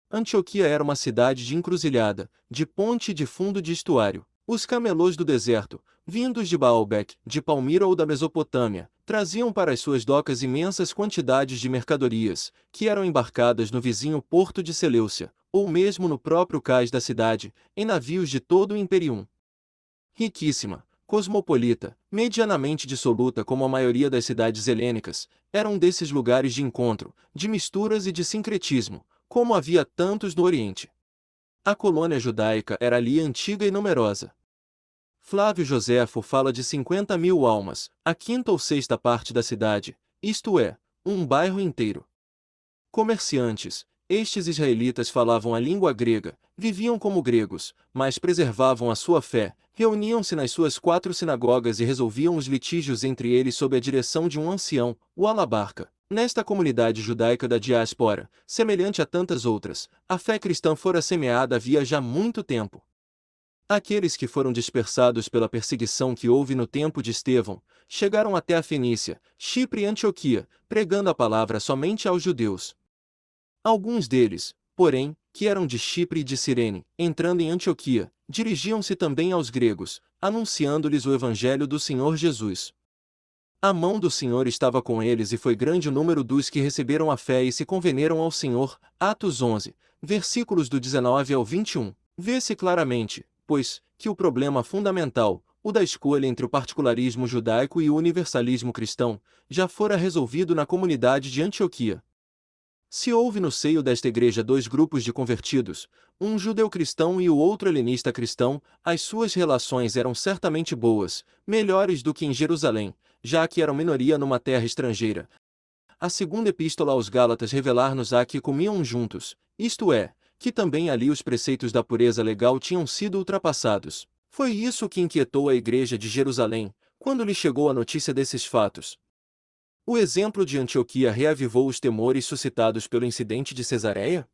Speaker 1: Antioquia era uma cidade de encruzilhada, de ponte e de fundo de estuário. Os camelôs do deserto, vindos de Baalbec, de Palmira ou da Mesopotâmia, traziam para as suas docas imensas quantidades de mercadorias, que eram embarcadas no vizinho porto de Seleucia, ou mesmo no próprio cais da cidade, em navios de todo o Imperium. Riquíssima, cosmopolita, medianamente dissoluta como a maioria das cidades helênicas, era um desses lugares de encontro, de misturas e de sincretismo, como havia tantos no Oriente. A colônia judaica era ali antiga e numerosa. Flávio Joséfo fala de 50.000 almas, a quinta ou sexta parte da cidade, isto é, um bairro inteiro. Comerciantes, estes israelitas falavam a língua grega, viviam como gregos, mas preservavam a sua fé, reuniam-se nas suas 4 sinagogas e resolviam os litígios entre eles sob a direção de um ancião, o alabarca. Nesta comunidade judaica da diáspora, semelhante a tantas outras, a fé cristã fora semeada havia já muito tempo. Aqueles que foram dispersados pela perseguição que houve no tempo de Estevão, chegaram até a Fenícia, Chipre e Antioquia, pregando a palavra somente aos judeus. Alguns deles, porém, que eram de Chipre e de Cirene, entrando em Antioquia, dirigiam-se também aos gregos, anunciando-lhes o evangelho do Senhor Jesus. A mão do Senhor estava com eles e foi grande o número dos que receberam a fé e se converteram ao Senhor. Atos 11, versículos do 19 ao 21. Vê-se claramente, pois, que o problema fundamental, o da escolha entre o particularismo judaico e o universalismo cristão, já fora resolvido na comunidade de Antioquia. Se houve no seio desta igreja dois grupos de convertidos, um judeu-cristão e o outro helenista cristão, as suas relações eram certamente boas, melhores do que em Jerusalém, já que eram minoria numa terra estrangeira. A segunda epístola aos Gálatas revelar-nos-á que comiam juntos, isto é, que também ali os preceitos da pureza legal tinham sido ultrapassados. Foi isso que inquietou a igreja de Jerusalém, quando lhe chegou a notícia desses fatos. O exemplo de Antioquia reavivou os temores suscitados pelo incidente de Cesareia?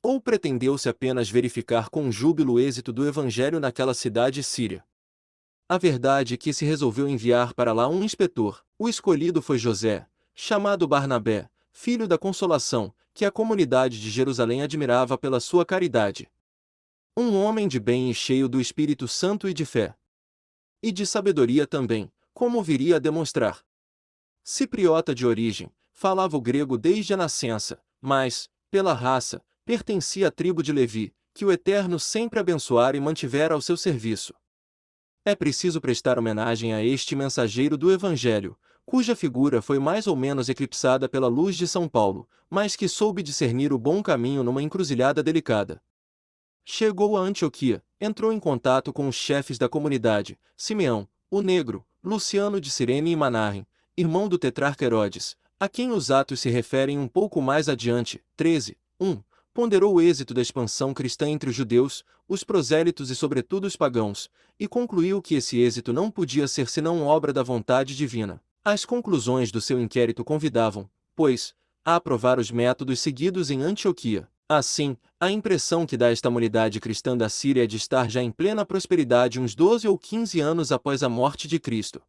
Speaker 1: Ou pretendeu-se apenas verificar com júbilo o êxito do evangelho naquela cidade síria? A verdade é que se resolveu enviar para lá um inspetor. O escolhido foi José, chamado Barnabé, filho da Consolação, que a comunidade de Jerusalém admirava pela sua caridade. Um homem de bem e cheio do Espírito Santo e de fé. E de sabedoria também, como viria a demonstrar. Cipriota de origem, falava o grego desde a nascença, mas, pela raça, pertencia à tribo de Levi, que o Eterno sempre abençoara e mantivera ao seu serviço. É preciso prestar homenagem a este mensageiro do Evangelho, cuja figura foi mais ou menos eclipsada pela luz de São Paulo, mas que soube discernir o bom caminho numa encruzilhada delicada. Chegou a Antioquia, entrou em contato com os chefes da comunidade, Simeão, o Negro, Luciano de Cirene e Manarrem, irmão do tetrarca Herodes, a quem os atos se referem um pouco mais adiante. 13:1. Ponderou o êxito da expansão cristã entre os judeus, os prosélitos e sobretudo os pagãos, e concluiu que esse êxito não podia ser senão obra da vontade divina. As conclusões do seu inquérito convidavam, pois, a aprovar os métodos seguidos em Antioquia. Assim, a impressão que dá esta humanidade cristã da Síria é de estar já em plena prosperidade uns 12 ou 15 anos após a morte de Cristo.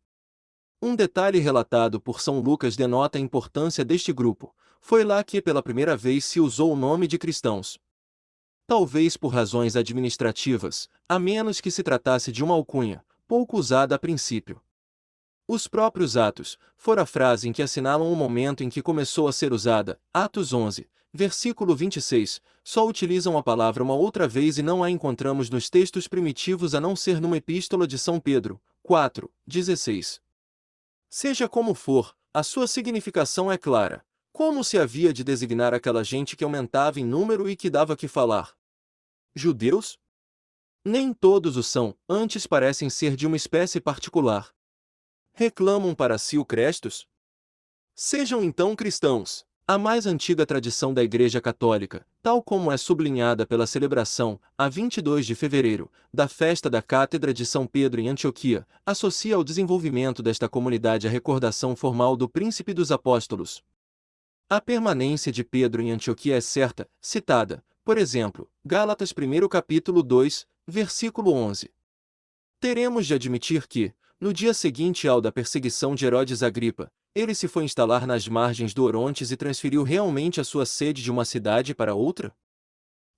Speaker 1: Um detalhe relatado por São Lucas denota a importância deste grupo. Foi lá que pela primeira vez se usou o nome de cristãos. Talvez por razões administrativas, a menos que se tratasse de uma alcunha, pouco usada a princípio. Os próprios Atos, fora a frase em que assinalam o momento em que começou a ser usada, Atos 11, versículo 26, só utilizam a palavra uma outra vez e não a encontramos nos textos primitivos a não ser numa epístola de São Pedro, 4:16. Seja como for, a sua significação é clara. Como se havia de designar aquela gente que aumentava em número e que dava que falar? Judeus? Nem todos o são, antes parecem ser de uma espécie particular. Reclamam para si o Crestos? Sejam então cristãos. A mais antiga tradição da Igreja Católica, tal como é sublinhada pela celebração, a 22 de fevereiro, da festa da Cátedra de São Pedro em Antioquia, associa ao desenvolvimento desta comunidade a recordação formal do Príncipe dos Apóstolos. A permanência de Pedro em Antioquia é certa, citada, por exemplo, Gálatas 1 capítulo 2, versículo 11. Teremos de admitir que, no dia seguinte ao da perseguição de Herodes Agripa, ele se foi instalar nas margens do Orontes e transferiu realmente a sua sede de uma cidade para outra?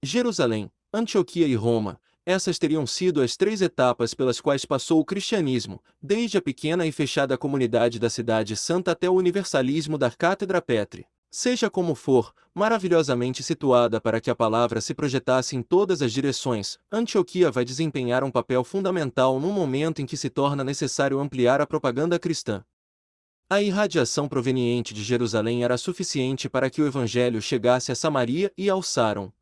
Speaker 1: Jerusalém, Antioquia e Roma, essas teriam sido as três etapas pelas quais passou o cristianismo, desde a pequena e fechada comunidade da Cidade Santa até o universalismo da Cátedra Petri. Seja como for, maravilhosamente situada para que a palavra se projetasse em todas as direções, Antioquia vai desempenhar um papel fundamental no momento em que se torna necessário ampliar a propaganda cristã. A irradiação proveniente de Jerusalém era suficiente para que o evangelho chegasse a Samaria e ao Sáron.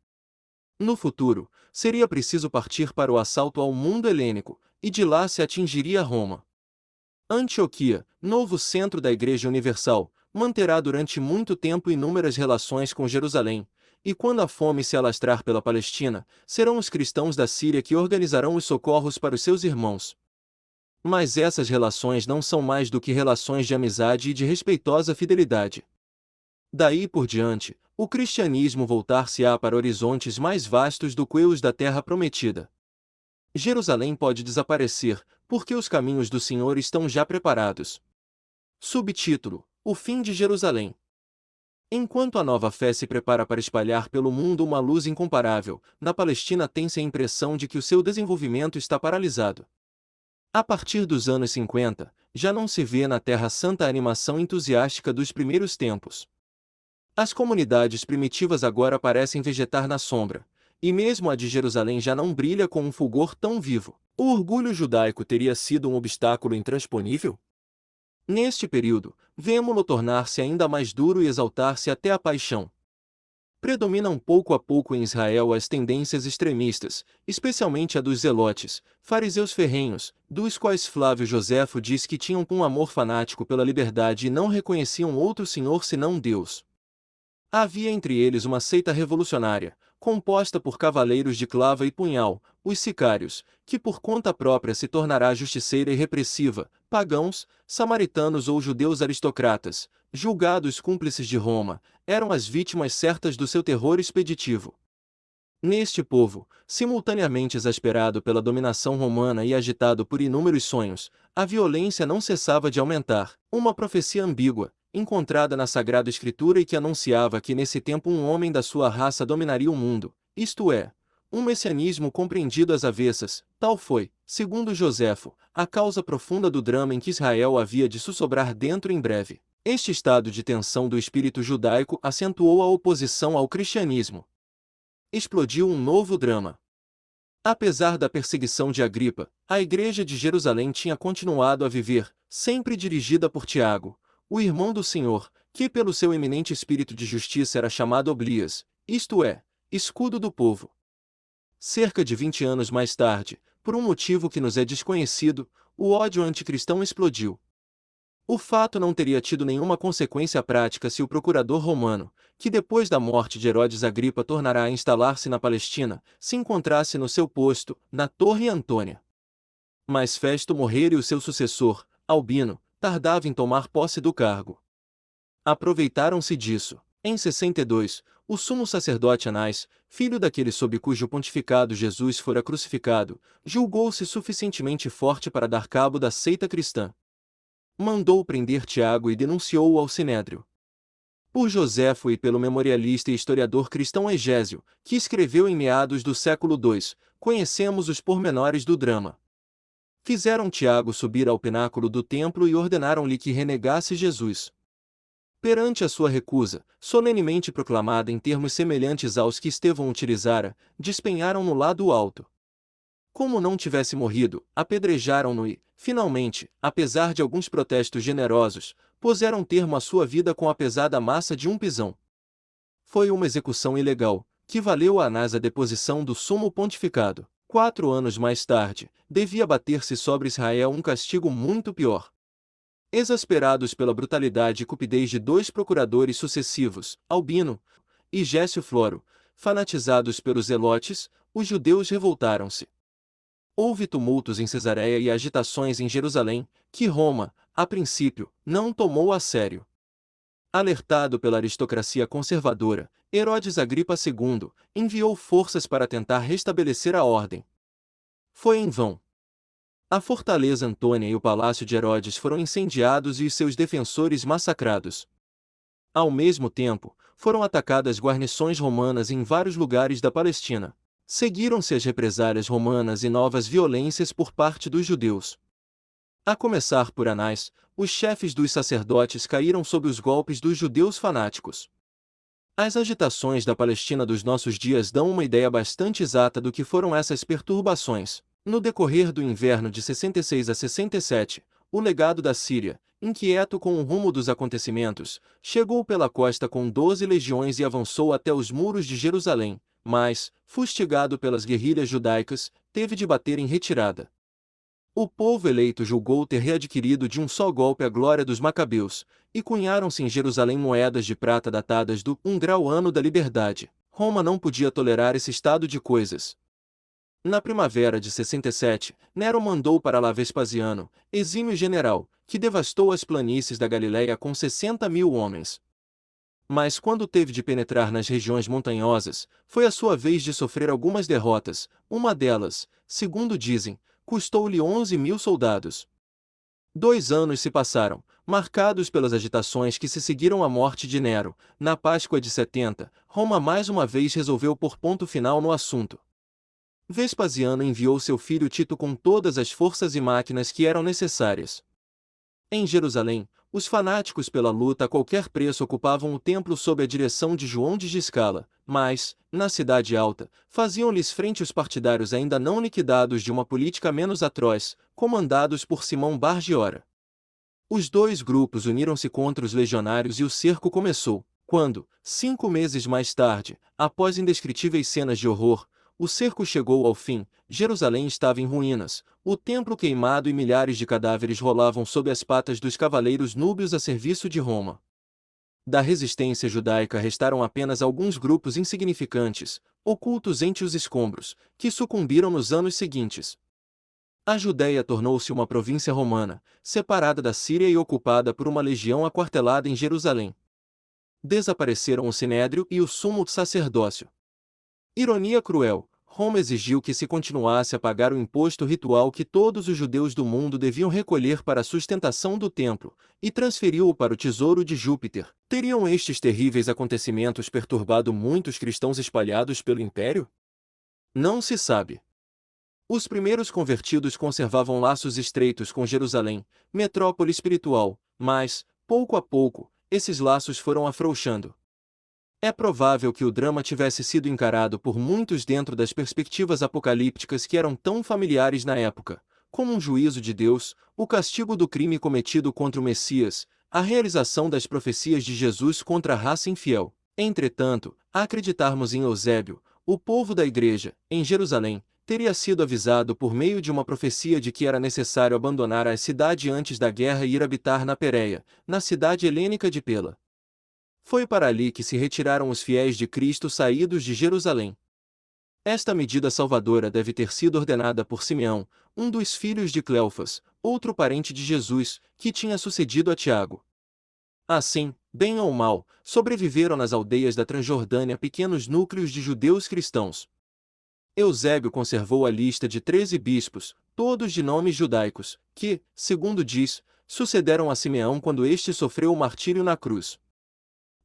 Speaker 1: No futuro, seria preciso partir para o assalto ao mundo helênico, e de lá se atingiria Roma. Antioquia, novo centro da Igreja Universal, manterá durante muito tempo inúmeras relações com Jerusalém, e quando a fome se alastrar pela Palestina, serão os cristãos da Síria que organizarão os socorros para os seus irmãos. Mas essas relações não são mais do que relações de amizade e de respeitosa fidelidade. Daí por diante, o cristianismo voltar-se-á para horizontes mais vastos do que os da terra prometida. Jerusalém pode desaparecer, porque os caminhos do Senhor estão já preparados. Subtítulo: O fim de Jerusalém. Enquanto a nova fé se prepara para espalhar pelo mundo uma luz incomparável, na Palestina tem-se a impressão de que o seu desenvolvimento está paralisado. A partir dos anos 50, já não se vê na Terra Santa a animação entusiástica dos primeiros tempos. As comunidades primitivas agora parecem vegetar na sombra, e mesmo a de Jerusalém já não brilha com um fulgor tão vivo. O orgulho judaico teria sido um obstáculo intransponível? Neste período, vemo-lo tornar-se ainda mais duro e exaltar-se até a paixão. Predominam pouco a pouco em Israel as tendências extremistas, especialmente a dos zelotes, fariseus ferrenhos, dos quais Flávio Joséfo diz que tinham um amor fanático pela liberdade e não reconheciam outro senhor senão Deus. Havia entre eles uma seita revolucionária, composta por cavaleiros de clava e punhal, os sicários, que por conta própria se tornará justiceira e repressiva, pagãos, samaritanos ou judeus aristocratas, julgados cúmplices de Roma, eram as vítimas certas do seu terror expeditivo. Neste povo, simultaneamente exasperado pela dominação romana e agitado por inúmeros sonhos, a violência não cessava de aumentar. Uma profecia ambígua, encontrada na Sagrada Escritura e que anunciava que nesse tempo um homem da sua raça dominaria o mundo, isto é, um messianismo compreendido às avessas, tal foi, segundo Joséfo, a causa profunda do drama em que Israel havia de sussobrar dentro em breve. Este estado de tensão do espírito judaico acentuou a oposição ao cristianismo. Explodiu um novo drama. Apesar da perseguição de Agripa, a Igreja de Jerusalém tinha continuado a viver, sempre dirigida por Tiago, o irmão do Senhor, que pelo seu eminente espírito de justiça era chamado Oblias, isto é, escudo do povo. Cerca de 20 anos mais tarde, por um motivo que nos é desconhecido, o ódio anticristão explodiu. O fato não teria tido nenhuma consequência prática se o procurador romano, que depois da morte de Herodes Agripa tornará a instalar-se na Palestina, se encontrasse no seu posto, na Torre Antônia. Mas Festo morrera e o seu sucessor, Albino, tardava em tomar posse do cargo. Aproveitaram-se disso. Em 62, o sumo sacerdote Anás, filho daquele sob cujo pontificado Jesus fora crucificado, julgou-se suficientemente forte para dar cabo da seita cristã. Mandou prender Tiago e denunciou-o ao Sinédrio. Por Joséfo e pelo memorialista e historiador cristão Egésio, que escreveu em meados do século II, conhecemos os pormenores do drama. Fizeram Tiago subir ao pináculo do templo e ordenaram-lhe que renegasse Jesus. Perante a sua recusa, solenemente proclamada em termos semelhantes aos que Estevão utilizara, despenharam-no lá do alto. Como não tivesse morrido, apedrejaram-no e, finalmente, apesar de alguns protestos generosos, puseram termo à sua vida com a pesada massa de um pisão. Foi uma execução ilegal, que valeu a Anás a deposição do sumo pontificado. 4 anos mais tarde, devia bater-se sobre Israel um castigo muito pior. Exasperados pela brutalidade e cupidez de 2 procuradores sucessivos, Albino e Gécio Floro, fanatizados pelos zelotes, os judeus revoltaram-se. Houve tumultos em Cesareia e agitações em Jerusalém, que Roma, a princípio, não tomou a sério. Alertado pela aristocracia conservadora, Herodes Agripa II enviou forças para tentar restabelecer a ordem. Foi em vão. A fortaleza Antônia e o palácio de Herodes foram incendiados e os seus defensores massacrados. Ao mesmo tempo, foram atacadas guarnições romanas em vários lugares da Palestina. Seguiram-se as represálias romanas e novas violências por parte dos judeus. A começar por Anás, os chefes dos sacerdotes caíram sob os golpes dos judeus fanáticos. As agitações da Palestina dos nossos dias dão uma ideia bastante exata do que foram essas perturbações. No decorrer do inverno de 66 a 67, o legado da Síria, inquieto com o rumo dos acontecimentos, chegou pela costa com 12 legiões e avançou até os muros de Jerusalém, mas, fustigado pelas guerrilhas judaicas, teve de bater em retirada. O povo eleito julgou ter readquirido de um só golpe a glória dos Macabeus, e cunharam-se em Jerusalém moedas de prata datadas do grau ano da liberdade. Roma não podia tolerar esse estado de coisas. Na primavera de 67, Nero mandou para lá Vespasiano, exímio general, que devastou as planícies da Galileia com 60.000 homens. Mas quando teve de penetrar nas regiões montanhosas, foi a sua vez de sofrer algumas derrotas. Uma delas, segundo dizem, custou-lhe 11.000 soldados. 2 anos se passaram, marcados pelas agitações que se seguiram à morte de Nero. Na Páscoa de 70, Roma mais uma vez resolveu pôr ponto final no assunto. Vespasiano enviou seu filho Tito com todas as forças e máquinas que eram necessárias. Em Jerusalém, os fanáticos pela luta a qualquer preço ocupavam o templo sob a direção de João de Giscala, mas, na cidade alta, faziam-lhes frente os partidários ainda não liquidados de uma política menos atroz, comandados por Simão Bar-Giora. Os dois grupos uniram-se contra os legionários e o cerco começou, quando, 5 meses mais tarde, após indescritíveis cenas de horror, o cerco chegou ao fim. Jerusalém estava em ruínas, o templo queimado e milhares de cadáveres rolavam sob as patas dos cavaleiros núbios a serviço de Roma. Da resistência judaica restaram apenas alguns grupos insignificantes, ocultos entre os escombros, que sucumbiram nos anos seguintes. A Judéia tornou-se uma província romana, separada da Síria e ocupada por uma legião aquartelada em Jerusalém. Desapareceram o sinédrio e o sumo sacerdócio. Ironia cruel, Roma exigiu que se continuasse a pagar o imposto ritual que todos os judeus do mundo deviam recolher para a sustentação do templo, e transferiu-o para o tesouro de Júpiter. Teriam estes terríveis acontecimentos perturbado muitos cristãos espalhados pelo império? Não se sabe. Os primeiros convertidos conservavam laços estreitos com Jerusalém, metrópole espiritual, mas, pouco a pouco, esses laços foram afrouxando. É provável que o drama tivesse sido encarado por muitos dentro das perspectivas apocalípticas que eram tão familiares na época, como um juízo de Deus, o castigo do crime cometido contra o Messias, a realização das profecias de Jesus contra a raça infiel. Entretanto, a acreditarmos em Eusébio, o povo da igreja, em Jerusalém, teria sido avisado por meio de uma profecia de que era necessário abandonar a cidade antes da guerra e ir habitar na Pérea, na cidade helênica de Pela. Foi para ali que se retiraram os fiéis de Cristo saídos de Jerusalém. Esta medida salvadora deve ter sido ordenada por Simeão, um dos filhos de Cleofas, outro parente de Jesus, que tinha sucedido a Tiago. Assim, bem ou mal, sobreviveram nas aldeias da Transjordânia pequenos núcleos de judeus cristãos. Eusébio conservou a lista de 13 bispos, todos de nomes judaicos, que, segundo diz, sucederam a Simeão quando este sofreu o martírio na cruz.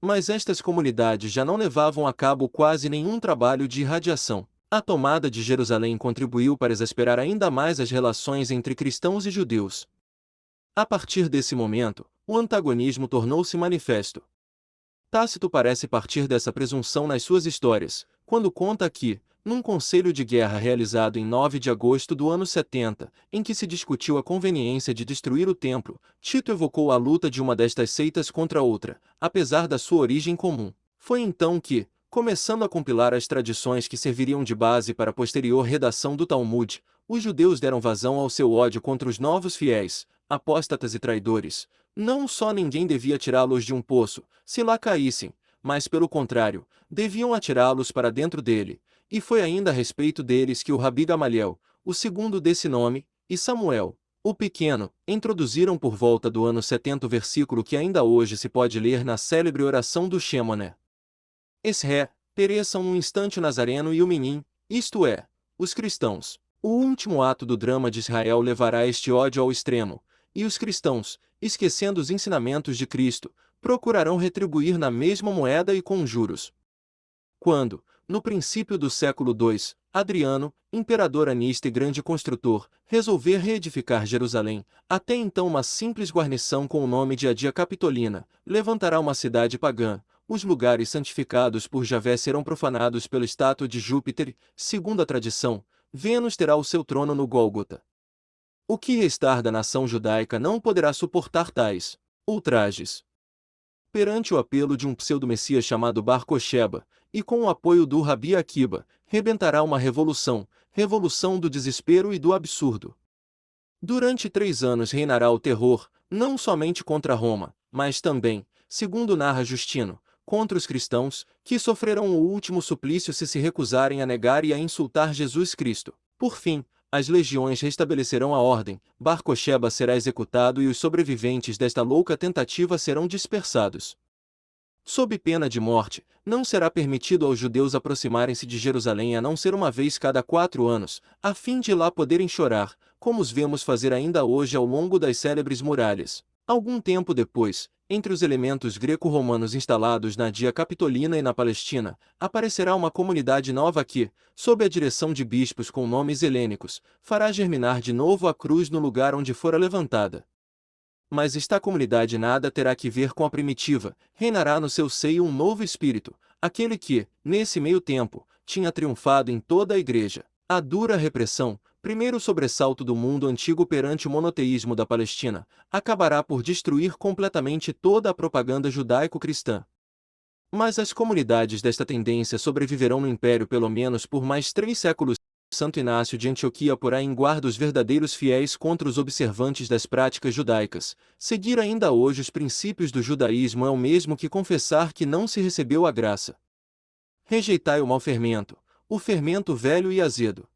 Speaker 1: Mas estas comunidades já não levavam a cabo quase nenhum trabalho de irradiação. A tomada de Jerusalém contribuiu para exasperar ainda mais as relações entre cristãos e judeus. A partir desse momento, o antagonismo tornou-se manifesto. Tácito parece partir dessa presunção nas suas histórias, quando conta que, num conselho de guerra realizado em 9 de agosto do ano 70, em que se discutiu a conveniência de destruir o templo, Tito evocou a luta de uma destas seitas contra outra, apesar da sua origem comum. Foi então que, começando a compilar as tradições que serviriam de base para a posterior redação do Talmud, os judeus deram vazão ao seu ódio contra os novos fiéis, apóstatas e traidores. Não só ninguém devia tirá-los de um poço, se lá caíssem, mas pelo contrário, deviam atirá-los para dentro dele. E foi ainda a respeito deles que o Rabi Gamaliel, o segundo desse nome, e Samuel, o pequeno, introduziram por volta do ano 70 o versículo que ainda hoje se pode ler na célebre oração do Shemoné. Esré, pereçam um instante o Nazareno e o Menim, isto é, os cristãos. O último ato do drama de Israel levará este ódio ao extremo, e os cristãos, esquecendo os ensinamentos de Cristo, procurarão retribuir na mesma moeda e com juros. Quando, no princípio do século II, Adriano, imperador anista e grande construtor, resolver reedificar Jerusalém, até então uma simples guarnição com o nome de Adia Capitolina, levantará uma cidade pagã. Os lugares santificados por Javé serão profanados pela estátua de Júpiter. Segundo a tradição, Vênus terá o seu trono no Gólgota. O que restar da nação judaica não poderá suportar tais ultrajes. Perante o apelo de um pseudo-messias chamado Bar Kocheba, e com o apoio do Rabi Akiba, rebentará uma revolução do desespero e do absurdo. Durante 3 anos reinará o terror, não somente contra Roma, mas também, segundo narra Justino, contra os cristãos, que sofrerão o último suplício se recusarem a negar e a insultar Jesus Cristo. Por fim, as legiões restabelecerão a ordem, Bar Kocheba será executado e os sobreviventes desta louca tentativa serão dispersados. Sob pena de morte, não será permitido aos judeus aproximarem-se de Jerusalém a não ser uma vez cada 4 anos, a fim de lá poderem chorar, como os vemos fazer ainda hoje ao longo das célebres muralhas. Algum tempo depois, entre os elementos greco-romanos instalados na Dia Capitolina e na Palestina, aparecerá uma comunidade nova que, sob a direção de bispos com nomes helênicos, fará germinar de novo a cruz no lugar onde fora levantada. Mas esta comunidade nada terá que ver com a primitiva, reinará no seu seio um novo espírito, aquele que, nesse meio tempo, tinha triunfado em toda a igreja. A dura repressão, primeiro sobressalto do mundo antigo perante o monoteísmo da Palestina, acabará por destruir completamente toda a propaganda judaico-cristã. Mas as comunidades desta tendência sobreviverão no Império pelo menos por mais 3 séculos. Santo Inácio de Antioquia porá em guarda os verdadeiros fiéis contra os observantes das práticas judaicas. Seguir ainda hoje os princípios do judaísmo é o mesmo que confessar que não se recebeu a graça. Rejeitai o mau fermento, o fermento velho e azedo.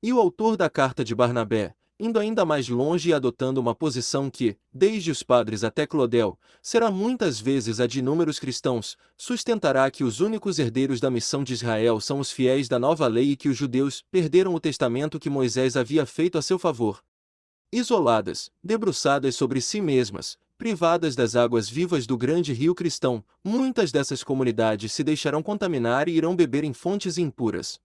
Speaker 1: E o autor da carta de Barnabé, indo ainda mais longe e adotando uma posição que, desde os padres até Clodel, será muitas vezes a de inúmeros cristãos, sustentará que os únicos herdeiros da missão de Israel são os fiéis da nova lei e que os judeus perderam o testamento que Moisés havia feito a seu favor. Isoladas, debruçadas sobre si mesmas, privadas das águas vivas do grande rio cristão, muitas dessas comunidades se deixarão contaminar e irão beber em fontes impuras.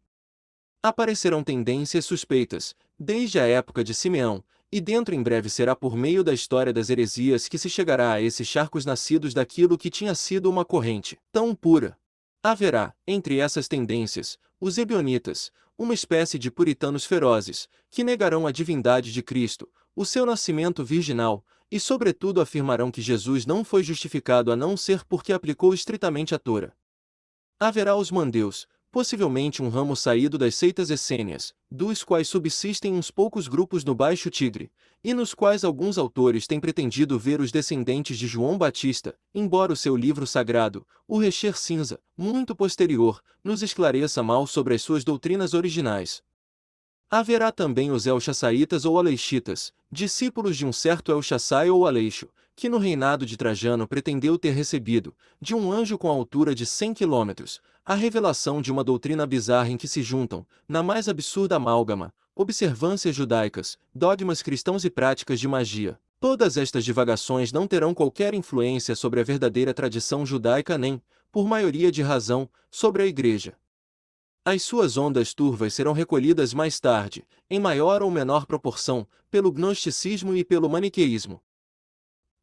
Speaker 1: Aparecerão tendências suspeitas, desde a época de Simeão, e dentro em breve será por meio da história das heresias que se chegará a esses charcos nascidos daquilo que tinha sido uma corrente tão pura. Haverá, entre essas tendências, os ebionitas, uma espécie de puritanos ferozes, que negarão a divindade de Cristo, o seu nascimento virginal, e sobretudo afirmarão que Jesus não foi justificado a não ser porque aplicou estritamente a Tora. Haverá os mandeus, possivelmente um ramo saído das seitas essênias, dos quais subsistem uns poucos grupos no Baixo Tigre, e nos quais alguns autores têm pretendido ver os descendentes de João Batista, embora o seu livro sagrado, o Recher Cinza, muito posterior, nos esclareça mal sobre as suas doutrinas originais. Haverá também os Elchassaitas ou Aleixitas, discípulos de um certo Elchassai ou Aleixo, que no reinado de Trajano pretendeu ter recebido, de um anjo com altura de 100 quilômetros, a revelação de uma doutrina bizarra em que se juntam, na mais absurda amálgama, observâncias judaicas, dogmas cristãos e práticas de magia. Todas estas divagações não terão qualquer influência sobre a verdadeira tradição judaica nem, por maioria de razão, sobre a Igreja. As suas ondas turvas serão recolhidas mais tarde, em maior ou menor proporção, pelo gnosticismo e pelo maniqueísmo.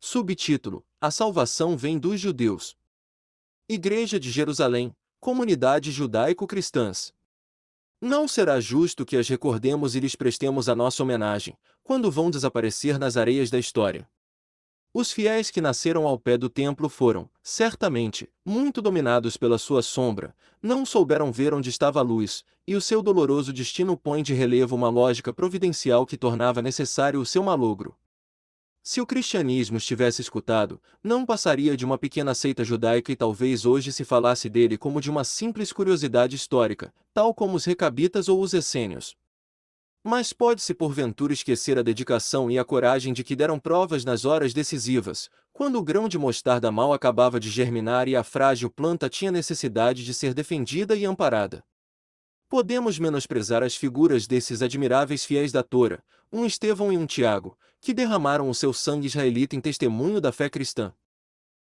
Speaker 1: Subtítulo: A salvação vem dos judeus. Igreja de Jerusalém, comunidades judaico-cristãs. Não será justo que as recordemos e lhes prestemos a nossa homenagem, quando vão desaparecer nas areias da história. Os fiéis que nasceram ao pé do templo foram, certamente, muito dominados pela sua sombra, não souberam ver onde estava a luz, e o seu doloroso destino põe de relevo uma lógica providencial que tornava necessário o seu malogro. Se o cristianismo estivesse escutado, não passaria de uma pequena seita judaica e talvez hoje se falasse dele como de uma simples curiosidade histórica, tal como os recabitas ou os essênios. Mas pode-se porventura esquecer a dedicação e a coragem de que deram provas nas horas decisivas, quando o grão de mostarda mal acabava de germinar e a frágil planta tinha necessidade de ser defendida e amparada. Podemos menosprezar as figuras desses admiráveis fiéis da Tora, um Estevão e um Tiago, que derramaram o seu sangue israelita em testemunho da fé cristã.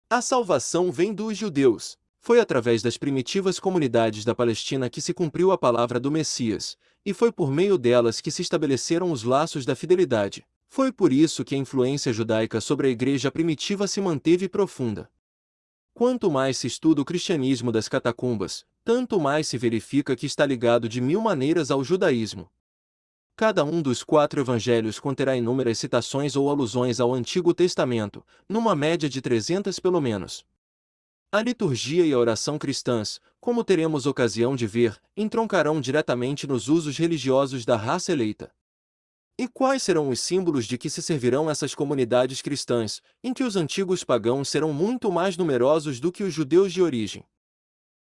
Speaker 1: A salvação vem dos judeus. Foi através das primitivas comunidades da Palestina que se cumpriu a palavra do Messias, e foi por meio delas que se estabeleceram os laços da fidelidade. Foi por isso que a influência judaica sobre a igreja primitiva se manteve profunda. Quanto mais se estuda o cristianismo das catacumbas, tanto mais se verifica que está ligado de 1000 maneiras ao judaísmo. Cada um dos 4 evangelhos conterá inúmeras citações ou alusões ao Antigo Testamento, numa média de 300 pelo menos. A liturgia e a oração cristãs, como teremos ocasião de ver, entroncarão diretamente nos usos religiosos da raça eleita. E quais serão os símbolos de que se servirão essas comunidades cristãs, em que os antigos pagãos serão muito mais numerosos do que os judeus de origem?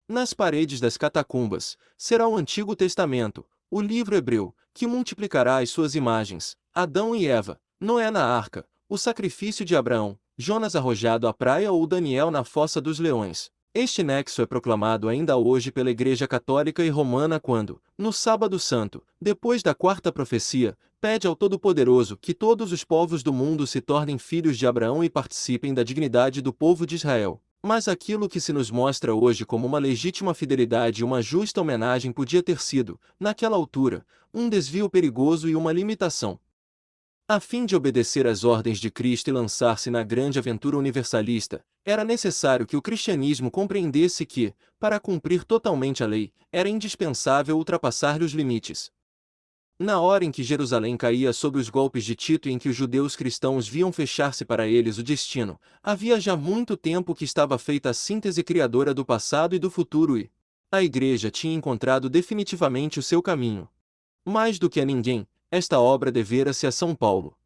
Speaker 1: Nas paredes das catacumbas, será o Antigo Testamento, o livro hebreu, que multiplicará as suas imagens, Adão e Eva, Noé na arca, o sacrifício de Abraão, Jonas arrojado à praia ou Daniel na fossa dos leões. Este nexo é proclamado ainda hoje pela Igreja Católica e Romana quando, no Sábado Santo, depois da quarta profecia, pede ao Todo-Poderoso que todos os povos do mundo se tornem filhos de Abraão e participem da dignidade do povo de Israel. Mas aquilo que se nos mostra hoje como uma legítima fidelidade e uma justa homenagem podia ter sido, naquela altura, um desvio perigoso e uma limitação. A fim de obedecer às ordens de Cristo e lançar-se na grande aventura universalista, era necessário que o cristianismo compreendesse que, para cumprir totalmente a lei, era indispensável ultrapassar-lhe os limites. Na hora em que Jerusalém caía sob os golpes de Tito e em que os judeus cristãos viam fechar-se para eles o destino, havia já muito tempo que estava feita a síntese criadora do passado e do futuro e a Igreja tinha encontrado definitivamente o seu caminho. Mais do que a ninguém, esta obra devera-se a São Paulo.